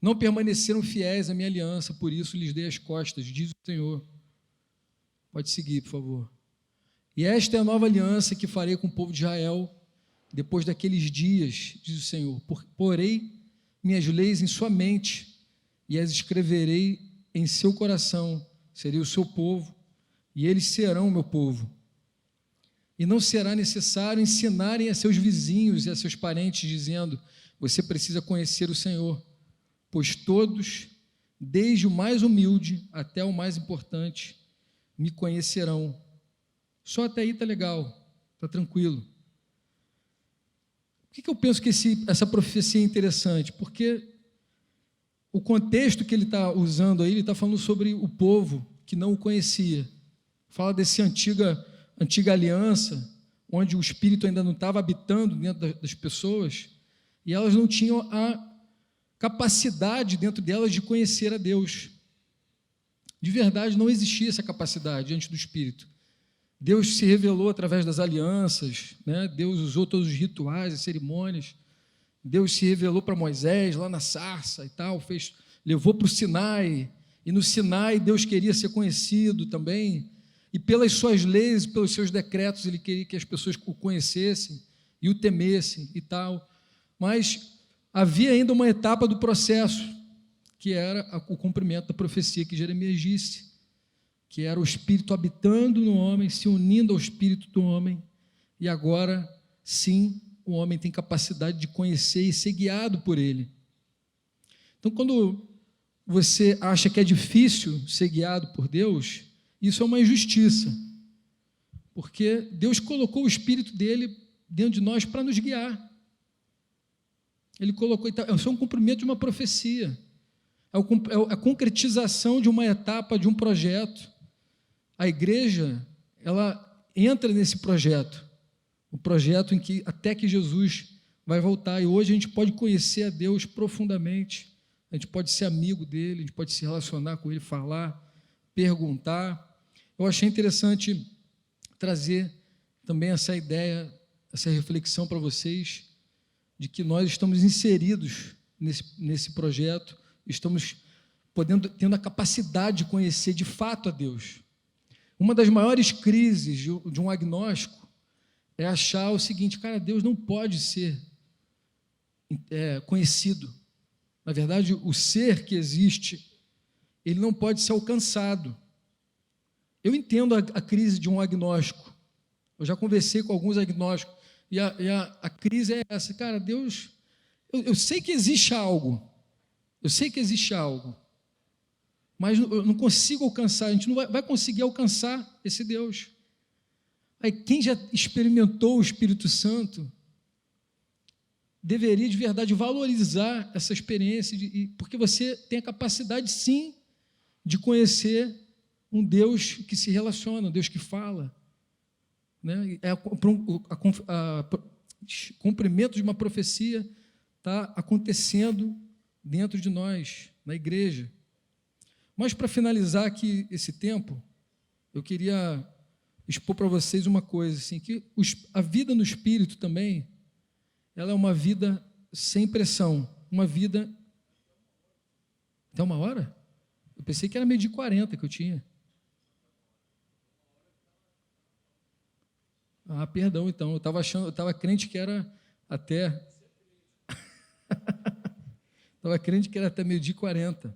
A: Não permaneceram fiéis à minha aliança, por isso lhes dei as costas, diz o Senhor. Pode seguir, por favor. E esta é a nova aliança que farei com o povo de Israel, depois daqueles dias, diz o Senhor. Porei minhas leis em sua mente e as escreverei em seu coração. Serei o seu povo e eles serão o meu povo. E não será necessário ensinarem a seus vizinhos e a seus parentes, dizendo: você precisa conhecer o Senhor, pois todos, desde o mais humilde até o mais importante, me conhecerão. Só até aí está legal, está tranquilo. Por que eu penso que essa profecia é interessante? Porque o contexto que ele está usando aí, ele está falando sobre o povo que não o conhecia. Fala dessa antiga aliança, onde o Espírito ainda não estava habitando dentro das pessoas, e elas não tinham a capacidade dentro delas de conhecer a Deus. De verdade, não existia essa capacidade diante do Espírito. Deus se revelou através das alianças, né? Deus usou todos os rituais e cerimônias. Deus se revelou para Moisés lá na sarça e tal, levou para o Sinai, e no Sinai Deus queria ser conhecido também, e pelas suas leis, pelos seus decretos, ele queria que as pessoas o conhecessem e o temessem e tal. Mas havia ainda uma etapa do processo, que era o cumprimento da profecia que Jeremias disse, que era o Espírito habitando no homem, se unindo ao Espírito do homem, e agora, sim, o homem tem capacidade de conhecer e ser guiado por ele. Então, quando você acha que é difícil ser guiado por Deus, isso é uma injustiça, porque Deus colocou o Espírito dele dentro de nós para nos guiar. Ele colocou, isso é um cumprimento de uma profecia, é a concretização de uma etapa, de um projeto. A igreja, ela entra nesse projeto, o projeto em que até que Jesus vai voltar, e hoje a gente pode conhecer a Deus profundamente, a gente pode ser amigo dele, a gente pode se relacionar com ele, falar, perguntar. Eu achei interessante trazer também essa ideia, essa reflexão para vocês, de que nós estamos inseridos nesse projeto, estamos tendo a capacidade de conhecer de fato a Deus. Uma das maiores crises de um agnóstico é achar o seguinte: cara, Deus não pode ser conhecido. Na verdade, o ser que existe, ele não pode ser alcançado. Eu entendo a crise de um agnóstico. Eu já conversei com alguns agnósticos, e a crise é essa: cara, Deus, eu sei que existe algo, mas eu não consigo alcançar, a gente não vai conseguir alcançar esse Deus. Aí, quem já experimentou o Espírito Santo deveria de verdade valorizar essa experiência, porque você tem a capacidade, sim, de conhecer um Deus que se relaciona, um Deus que fala, né? Cumprimento de uma profecia está acontecendo dentro de nós, na igreja. Mas, para finalizar aqui esse tempo, eu queria expor para vocês uma coisa, assim, que a vida no Espírito também, ela é uma vida sem pressão, uma vida... Até 1 hora? Eu pensei que era 12h40 que eu tinha. Ah, perdão, então, eu estava crente que era até... Estava crente que era até 12h40.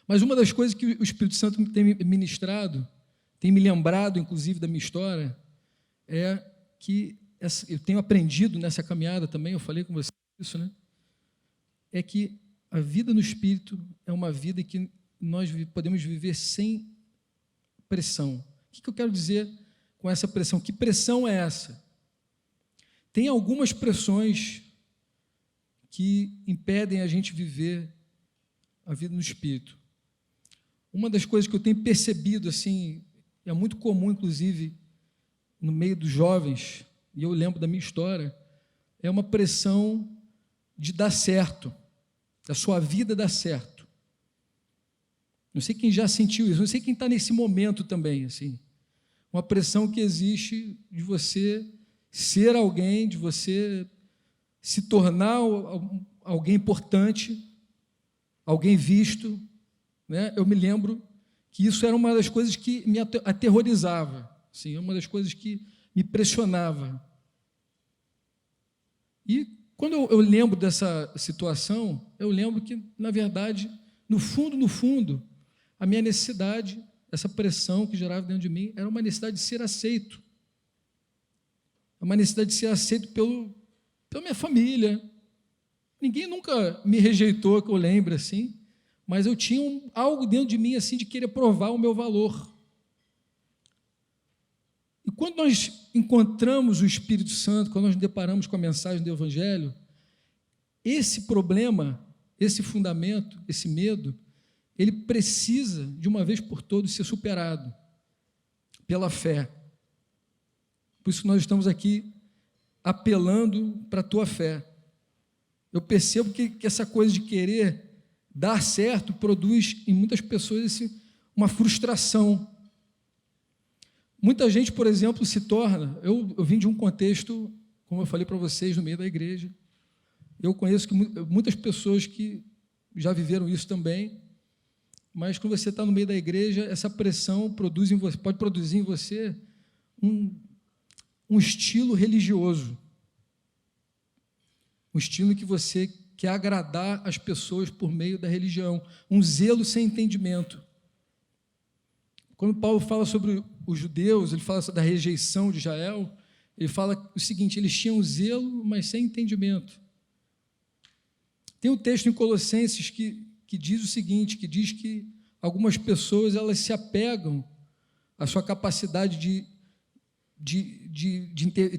A: Mas uma das coisas que o Espírito Santo tem me ministrado, tem me lembrado, inclusive, da minha história, é que eu tenho aprendido nessa caminhada também, eu falei com você isso, né? É que a vida no Espírito é uma vida que nós podemos viver sem pressão. O que eu quero dizer com essa pressão? Que pressão é essa? Tem algumas pressões que impedem a gente viver a vida no Espírito. Uma das coisas que eu tenho percebido, assim, é muito comum, inclusive, no meio dos jovens, e eu lembro da minha história, é uma pressão de dar certo, da sua vida dar certo. Não sei quem já sentiu isso, não sei quem está nesse momento também, assim. Uma pressão que existe de você ser alguém, de você se tornar alguém importante, alguém visto, né? Eu me lembro que isso era uma das coisas que me aterrorizava, assim, uma das coisas que me pressionava. E quando eu lembro dessa situação, eu lembro que, na verdade, no fundo, a minha necessidade, essa pressão que gerava dentro de mim, era uma necessidade de ser aceito. Uma necessidade de ser aceito pela minha família. Ninguém nunca me rejeitou, que eu lembre assim, mas eu tinha algo dentro de mim assim de querer provar o meu valor. E quando nós encontramos o Espírito Santo, quando nós nos deparamos com a mensagem do Evangelho, esse problema, esse fundamento, esse medo, ele precisa, de uma vez por todas, ser superado pela fé. Por isso nós estamos aqui apelando para a tua fé. Eu percebo que essa coisa de querer dar certo produz em muitas pessoas uma frustração. Muita gente, por exemplo, se torna... Eu vim de um contexto, como eu falei para vocês, no meio da igreja. Eu conheço muitas pessoas que já viveram isso também, mas quando você está no meio da igreja, essa pressão pode produzir em você um estilo religioso, um estilo que você quer agradar as pessoas por meio da religião, um zelo sem entendimento. Quando Paulo fala sobre os judeus, ele fala da rejeição de Israel, ele fala o seguinte: eles tinham zelo, mas sem entendimento. Tem um texto em Colossenses que diz o seguinte, que diz que algumas pessoas elas se apegam à sua capacidade de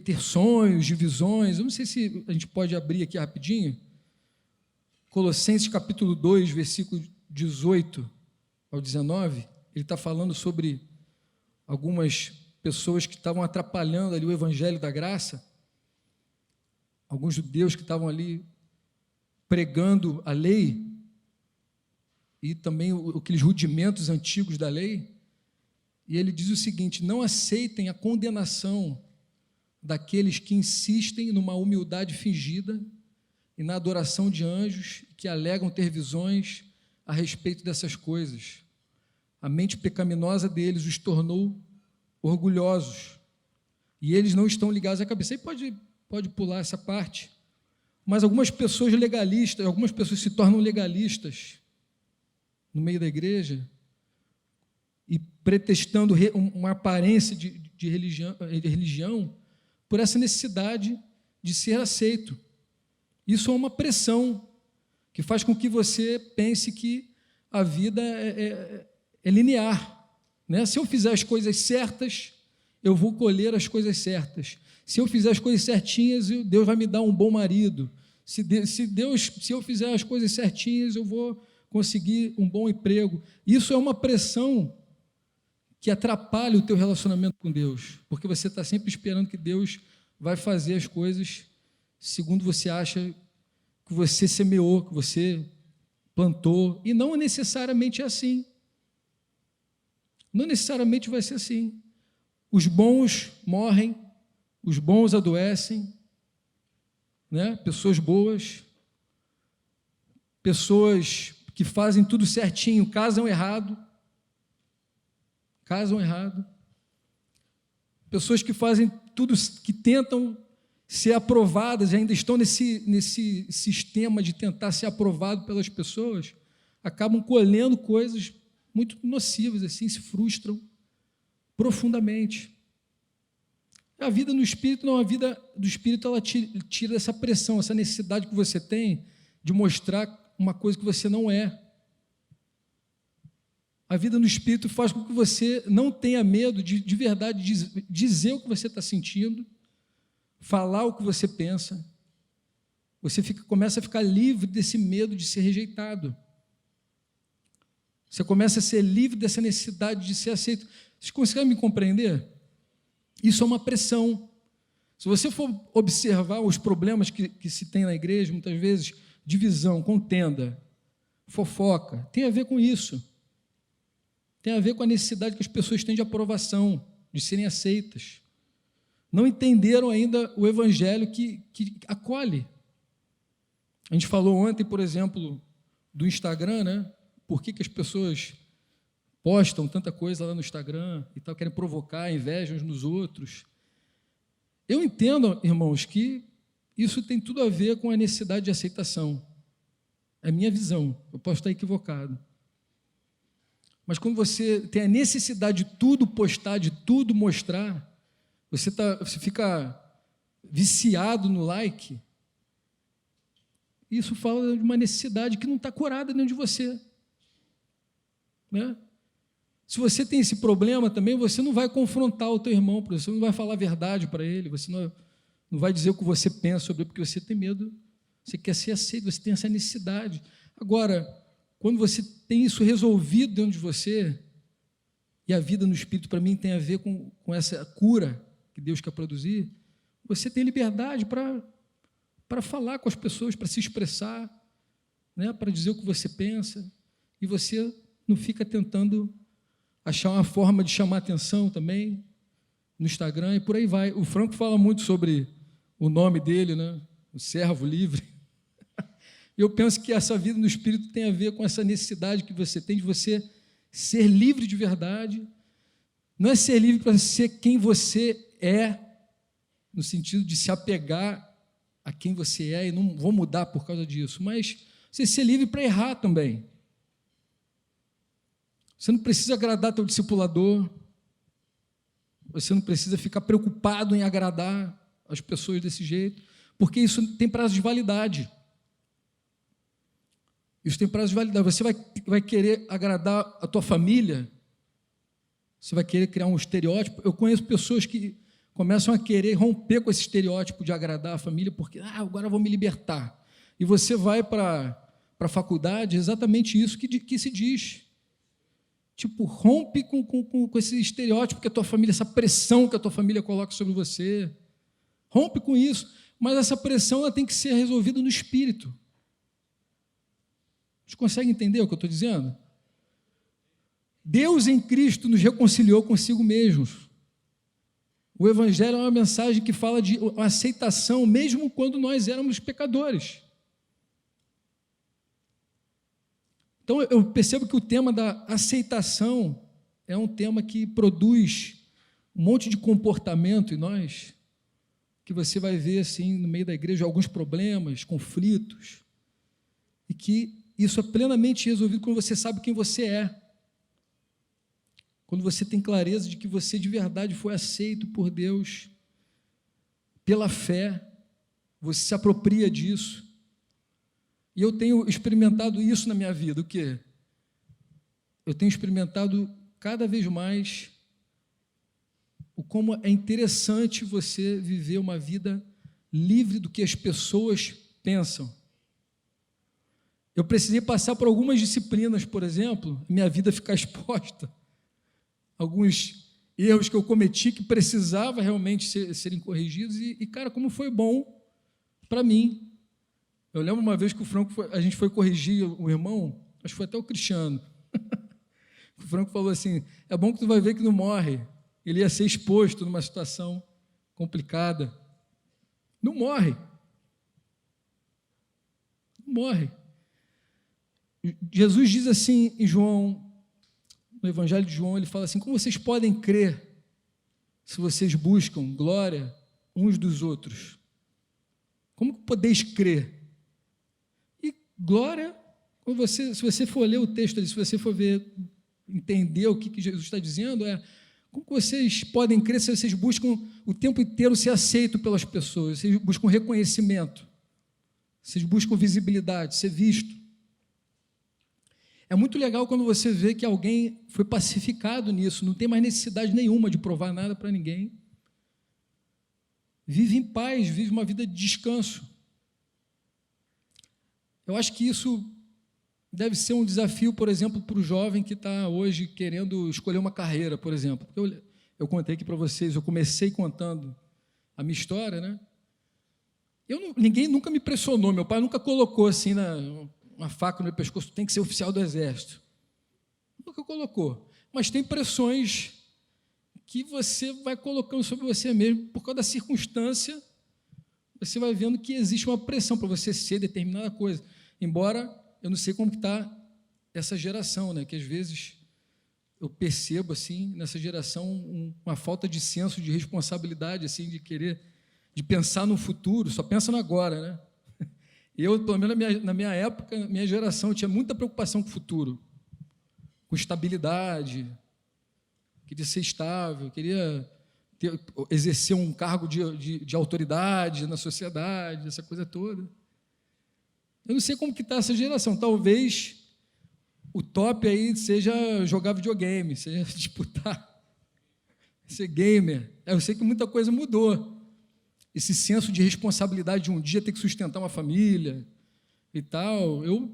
A: ter sonhos, de visões. Eu não sei se a gente pode abrir aqui rapidinho. Colossenses capítulo 2, versículo 18 ao 19, ele está falando sobre algumas pessoas que estavam atrapalhando ali o evangelho da graça, alguns judeus que estavam ali pregando a lei e também aqueles rudimentos antigos da lei, e ele diz o seguinte: não aceitem a condenação daqueles que insistem numa humildade fingida e na adoração de anjos que alegam ter visões a respeito dessas coisas. A mente pecaminosa deles os tornou orgulhosos e eles não estão ligados à cabeça. Aí pode pular essa parte. Mas algumas pessoas legalistas, algumas pessoas se tornam legalistas no meio da igreja e pretextando uma aparência de religião por essa necessidade de ser aceito. Isso é uma pressão que faz com que você pense que a vida é linear, né? Se eu fizer as coisas certas, eu vou colher as coisas certas. Se eu fizer as coisas certinhas, Deus vai me dar um bom marido. Se eu fizer as coisas certinhas, eu vou conseguir um bom emprego. Isso é uma pressão que atrapalha o teu relacionamento com Deus, porque você está sempre esperando que Deus vai fazer as coisas segundo você acha que você semeou, que você plantou, e não necessariamente é assim. Não necessariamente vai ser assim. Os bons morrem, os bons adoecem, né? Pessoas boas, pessoas que fazem tudo certinho, casam errado, pessoas que fazem tudo, que tentam ser aprovadas, ainda estão nesse sistema de tentar ser aprovado pelas pessoas, acabam colhendo coisas muito nocivas, assim, se frustram profundamente. A vida no Espírito, não, a vida do Espírito, ela tira essa pressão, essa necessidade que você tem de mostrar uma coisa que você não é. A vida no Espírito faz com que você não tenha medo de verdade dizer o que você está sentindo, falar o que você pensa. Você começa a ficar livre desse medo de ser rejeitado. Você começa a ser livre dessa necessidade de ser aceito. Vocês conseguem me compreender? Isso é uma pressão. Se você for observar os problemas que se tem na igreja, muitas vezes, divisão, contenda, fofoca, tem a ver com isso. Tem a ver com a necessidade que as pessoas têm de aprovação, de serem aceitas. Não entenderam ainda o evangelho que acolhe. A gente falou ontem, por exemplo, do Instagram, né? Por que as pessoas postam tanta coisa lá no Instagram e tal, querem provocar inveja uns nos outros. Eu entendo, irmãos, que isso tem tudo a ver com a necessidade de aceitação. É a minha visão, eu posso estar equivocado. Mas quando você tem a necessidade de tudo postar, de tudo mostrar, você fica viciado no like. Isso fala de uma necessidade que não está curada dentro de você. Né? Se você tem esse problema também, você não vai confrontar o teu irmão, você não vai falar a verdade para ele, você não vai dizer o que você pensa sobre ele, porque você tem medo, você quer ser aceito, você tem essa necessidade. Agora, quando você tem isso resolvido dentro de você, e a vida no Espírito, para mim, tem a ver com essa cura que Deus quer produzir, você tem liberdade para falar com as pessoas, para se expressar, né, para dizer o que você pensa, e você não fica tentando achar uma forma de chamar atenção também no Instagram, e por aí vai. O Franco fala muito sobre o nome dele, né, o servo livre. Eu penso que essa vida no Espírito tem a ver com essa necessidade que você tem de você ser livre de verdade. Não é ser livre para ser quem você é, no sentido de se apegar a quem você é e não vou mudar por causa disso, mas você ser livre para errar também. Você não precisa agradar teu discipulador, você não precisa ficar preocupado em agradar as pessoas desse jeito, porque isso tem prazo de validade. Isso tem prazo de validade. Você vai querer agradar a tua família, você vai querer criar um estereótipo. Eu conheço pessoas que começam a querer romper com esse estereótipo de agradar a família, porque agora eu vou me libertar. E você vai para a faculdade, exatamente isso que se diz. Tipo, rompe com esse estereótipo que a tua família, essa pressão que a tua família coloca sobre você. Rompe com isso, mas essa pressão ela tem que ser resolvida no Espírito. Vocês conseguem entender o que eu estou dizendo? Deus em Cristo nos reconciliou consigo mesmos. O Evangelho é uma mensagem que fala de aceitação, mesmo quando nós éramos pecadores. Então, eu percebo que o tema da aceitação é um tema que produz um monte de comportamento em nós, que você vai ver, assim, no meio da igreja, alguns problemas, conflitos, e que isso é plenamente resolvido quando você sabe quem você é. Quando você tem clareza de que você de verdade foi aceito por Deus, pela fé, você se apropria disso. E eu tenho experimentado isso na minha vida, o quê? Eu tenho experimentado cada vez mais o como é interessante você viver uma vida livre do que as pessoas pensam. Eu precisei passar por algumas disciplinas, por exemplo, minha vida ficar exposta. Alguns erros que eu cometi que precisava realmente serem corrigidos e, cara, como foi bom para mim. Eu lembro uma vez que o Franco, a gente foi corrigir o irmão, acho que foi até o Cristiano. O Franco falou assim, é bom que tu vai ver que não morre. Ele ia ser exposto numa situação complicada. Não morre. Não morre. Jesus diz assim em João, no Evangelho de João, ele fala assim, como vocês podem crer se vocês buscam glória uns dos outros? Como podeis crer? E glória, se você for ler o texto ali, se você for ver, entender o que Jesus está dizendo, como vocês podem crer se vocês buscam o tempo inteiro ser aceito pelas pessoas, vocês buscam reconhecimento, vocês buscam visibilidade, ser visto. É muito legal quando você vê que alguém foi pacificado nisso, não tem mais necessidade nenhuma de provar nada para ninguém. Vive em paz, vive uma vida de descanso. Eu acho que isso deve ser um desafio, por exemplo, para o jovem que está hoje querendo escolher uma carreira, por exemplo. Eu contei aqui para vocês, eu comecei contando a minha história, né? Ninguém nunca me pressionou, meu pai nunca colocou assim uma faca no meu pescoço, tem que ser oficial do Exército. Nunca colocou. Mas tem pressões que você vai colocando sobre você mesmo, por causa da circunstância, você vai vendo que existe uma pressão para você ser determinada coisa. Embora eu não sei como está essa geração, né? Que às vezes eu percebo assim nessa geração uma falta de senso de responsabilidade, assim, de pensar no futuro, só pensa no agora, né? Eu, pelo menos na minha época, minha geração tinha muita preocupação com o futuro, com estabilidade, queria ser estável, queria exercer um cargo de autoridade na sociedade, essa coisa toda. Eu não sei como que está essa geração, talvez o top aí seja jogar videogame, seja disputar, ser gamer. Eu sei que muita coisa mudou. Esse senso de responsabilidade de um dia ter que sustentar uma família e tal, eu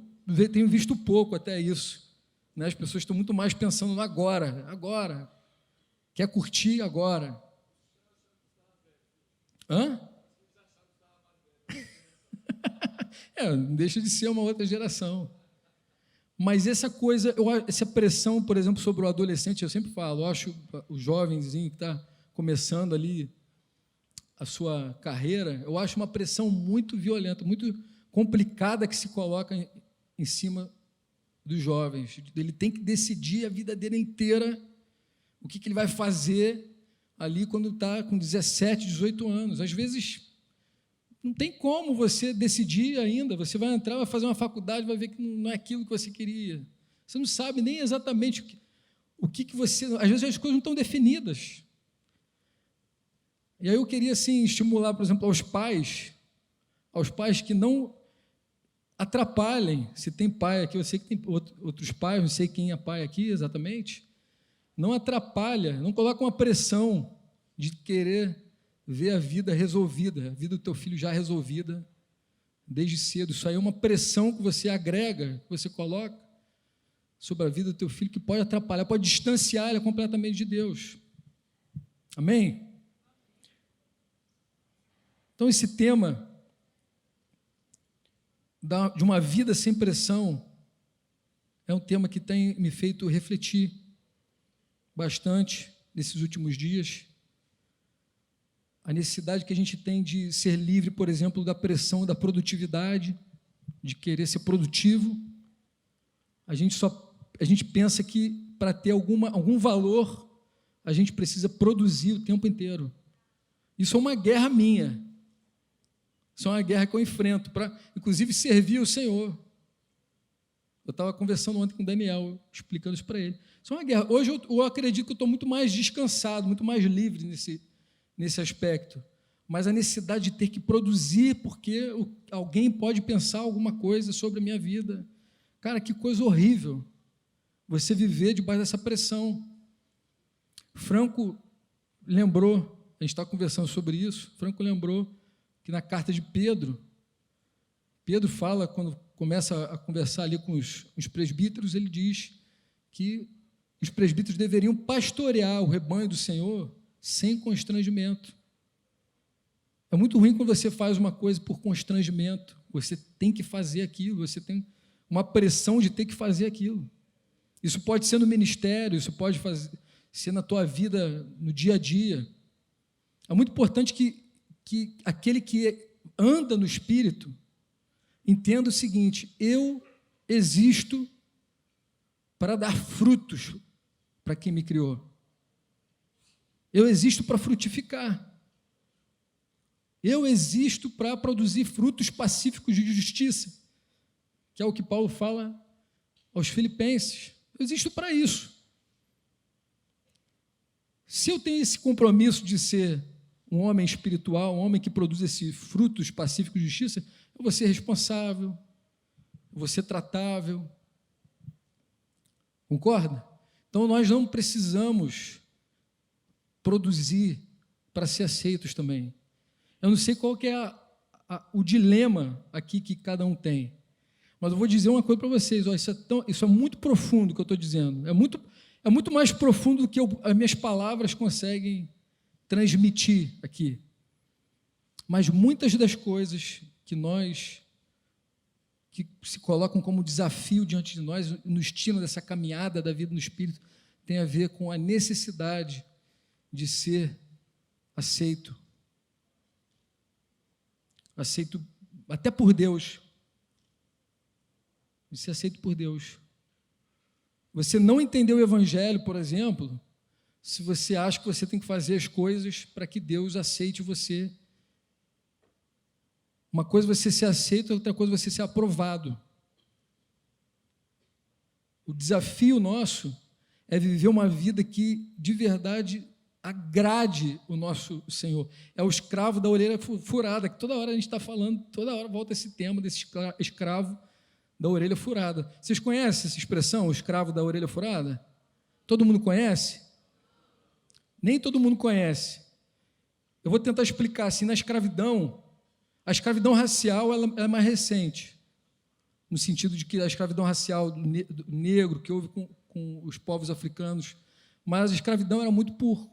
A: tenho visto pouco até isso. Né? As pessoas estão muito mais pensando no agora. Quer curtir agora. Hã? Não deixa de ser uma outra geração. Mas essa coisa, essa pressão, por exemplo, sobre o adolescente, eu sempre falo, eu acho o jovenzinho que está começando ali a sua carreira, eu acho uma pressão muito violenta, muito complicada que se coloca em cima dos jovens. Ele tem que decidir a vida dele inteira o que ele vai fazer ali quando está com 17, 18 anos. Às vezes, não tem como você decidir ainda. Você vai entrar, vai fazer uma faculdade, vai ver que não é aquilo que você queria. Você não sabe nem exatamente o que você... Às vezes, as coisas não estão definidas. E aí eu queria, assim, estimular, por exemplo, aos pais que não atrapalhem. Se tem pai aqui, eu sei que tem outros pais, não sei quem é pai aqui exatamente, não atrapalha, não coloca uma pressão de querer ver a vida resolvida, a vida do teu filho já resolvida desde cedo. Isso aí é uma pressão que você agrega, que você coloca sobre a vida do teu filho, que pode atrapalhar, pode distanciar ele completamente de Deus. Amém? Então, esse tema de uma vida sem pressão é um tema que tem me feito refletir bastante nesses últimos dias. A necessidade que a gente tem de ser livre, por exemplo, da pressão da produtividade, de querer ser produtivo. A gente pensa que para ter algum valor, a gente precisa produzir o tempo inteiro. Isso é uma guerra minha. Isso é uma guerra que eu enfrento para, inclusive, servir o Senhor. Eu estava conversando ontem com o Daniel, explicando isso para ele. Isso é uma guerra. Hoje eu acredito que eu estou muito mais descansado, muito mais livre nesse aspecto. Mas a necessidade de ter que produzir, porque alguém pode pensar alguma coisa sobre a minha vida. Cara, que coisa horrível você viver debaixo dessa pressão. Franco lembrou, a gente está conversando sobre isso, Franco lembrou que na carta de Pedro fala, quando começa a conversar ali com os presbíteros, ele diz que os presbíteros deveriam pastorear o rebanho do Senhor sem constrangimento. É muito ruim quando você faz uma coisa por constrangimento, você tem que fazer aquilo, você tem uma pressão de ter que fazer aquilo. Isso pode ser no ministério, isso pode ser na tua vida, no dia a dia. É muito importante que aquele que anda no Espírito entenda o seguinte: eu existo para dar frutos para quem me criou. Eu existo para frutificar. Eu existo para produzir frutos pacíficos de justiça, que é o que Paulo fala aos Filipenses. Eu existo para isso. Se eu tenho esse compromisso de ser um homem espiritual, um homem que produz esses frutos pacíficos de justiça, eu vou ser responsável, eu vou ser tratável. Concorda? Então, nós não precisamos produzir para ser aceitos também. Eu não sei qual que é o dilema aqui que cada um tem, mas eu vou dizer uma coisa para vocês, ó, isso é muito profundo o que eu estou dizendo, é muito mais profundo do que as minhas palavras conseguem transmitir aqui. Mas muitas das coisas que se colocam como desafio diante de nós, no estilo dessa caminhada da vida no Espírito, tem a ver com a necessidade de ser aceito até por Deus, de ser aceito por Deus. Você não entendeu o Evangelho, por exemplo, se você acha que você tem que fazer as coisas para que Deus aceite você. Uma coisa é você ser aceito, outra coisa é você ser aprovado. O desafio nosso é viver uma vida que, de verdade, agrade o nosso Senhor. É o escravo da orelha furada, que toda hora a gente está falando, toda hora volta esse tema desse escravo da orelha furada. Vocês conhecem essa expressão, o escravo da orelha furada? Todo mundo conhece? Nem todo mundo conhece. Eu vou tentar explicar assim, na escravidão, a escravidão racial ela é mais recente, no sentido de que a escravidão racial do negro, que houve com os povos africanos, mas a escravidão era muito por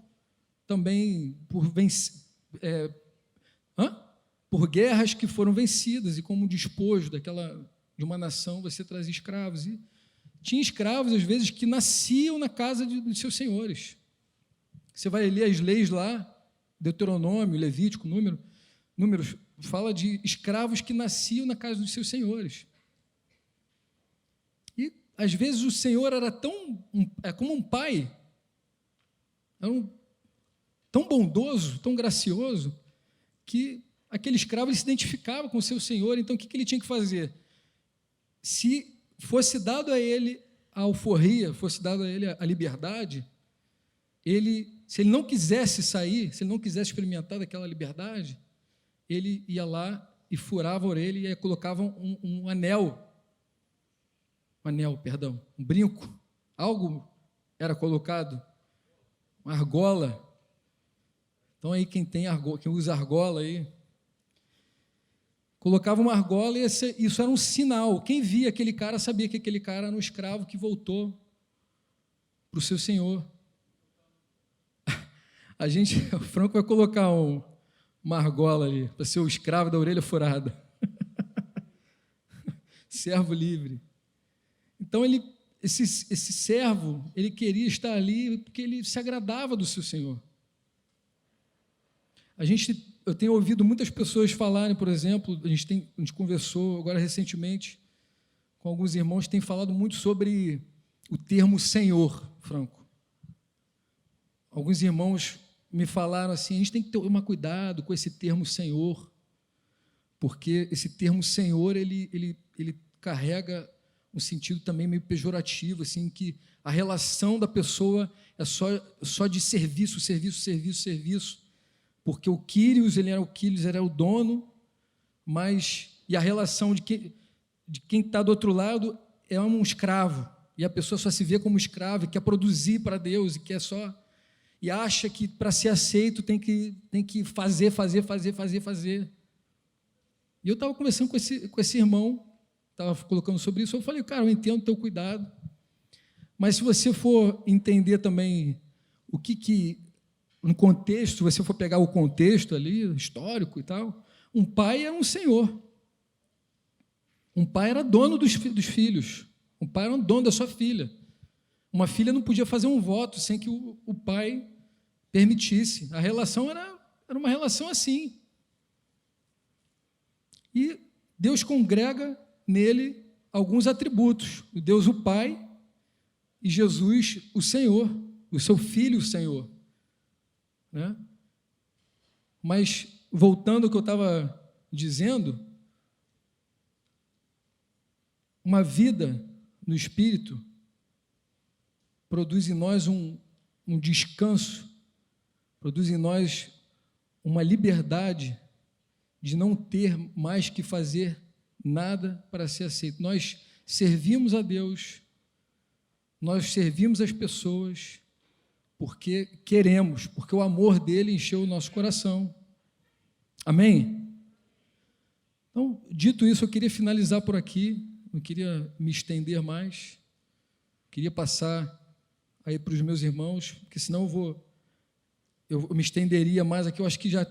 A: guerras que foram vencidas, e como despojo de uma nação, você trazia escravos. E tinha escravos, às vezes, que nasciam na casa dos seus senhores. Você vai ler as leis lá, Deuteronômio, Levítico, Números, fala de escravos que nasciam na casa dos seus senhores. E, às vezes, o Senhor era como um pai, era tão bondoso, tão gracioso, que aquele escravo ele se identificava com o seu senhor. Então, o que ele tinha que fazer? Se fosse dado a ele a alforria, fosse dado a ele a liberdade, se ele não quisesse sair, se ele não quisesse experimentar daquela liberdade, ele ia lá e furava a orelha e aí colocava um brinco, algo era colocado, uma argola. Então, aí quem usa argola aí, colocava uma argola e isso era um sinal. Quem via aquele cara sabia que aquele cara era um escravo que voltou para o seu senhor. O Franco vai colocar uma argola ali, para ser o escravo da orelha furada. Servo livre. Então, esse servo, ele queria estar ali porque ele se agradava do seu senhor. Eu tenho ouvido muitas pessoas falarem, por exemplo, a gente conversou agora recentemente com alguns irmãos que têm falado muito sobre o termo Senhor, Franco. Alguns irmãos me falaram assim, a gente tem que tomar cuidado com esse termo Senhor, porque esse termo Senhor, ele carrega um sentido também meio pejorativo, assim, que a relação da pessoa é só de serviço, porque o Quírios, ele era o dono, e a relação de quem está do outro lado é um escravo, e a pessoa só se vê como escravo, e quer produzir para Deus, e acha que para ser aceito tem que fazer. E eu estava conversando com esse irmão, estava colocando sobre isso, eu falei, cara, eu entendo o teu cuidado, mas se você for entender também no contexto, se você for pegar o contexto ali, histórico e tal, um pai era um senhor. Um pai era dono dos filhos. Um pai era dono da sua filha. Uma filha não podia fazer um voto sem que o pai permitisse. A relação era uma relação assim. E Deus congrega nele alguns atributos. O Deus, o Pai, e Jesus, o Senhor, o seu Filho, o Senhor. Né? Mas, voltando ao que eu estava dizendo, uma vida no Espírito produz em nós um descanso, produz em nós uma liberdade de não ter mais que fazer nada para ser aceito. Nós servimos a Deus, nós servimos as pessoas porque queremos, porque o amor dele encheu o nosso coração. Amém? Então, dito isso, eu queria finalizar por aqui, não queria me estender mais, queria passar aí para os meus irmãos, porque senão eu me estenderia mais aqui, eu acho que já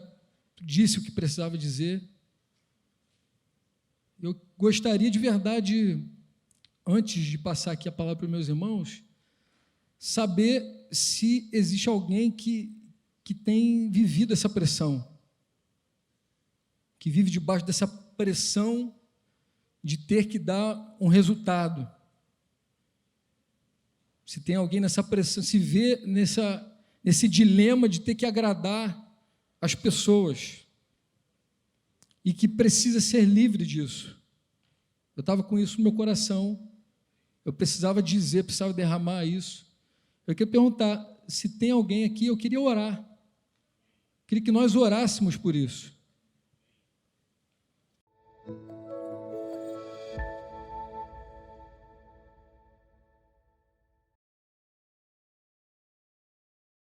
A: tu disse o que precisava dizer. Eu gostaria de verdade, antes de passar aqui a palavra para os meus irmãos, saber se existe alguém que tem vivido essa pressão, que vive debaixo dessa pressão de ter que dar um resultado. Se tem alguém nessa pressão, se vê nesse dilema de ter que agradar as pessoas e que precisa ser livre disso. Eu estava com isso no meu coração, eu precisava dizer, precisava derramar isso. Eu queria perguntar se tem alguém aqui, eu queria orar, queria que nós orássemos por isso.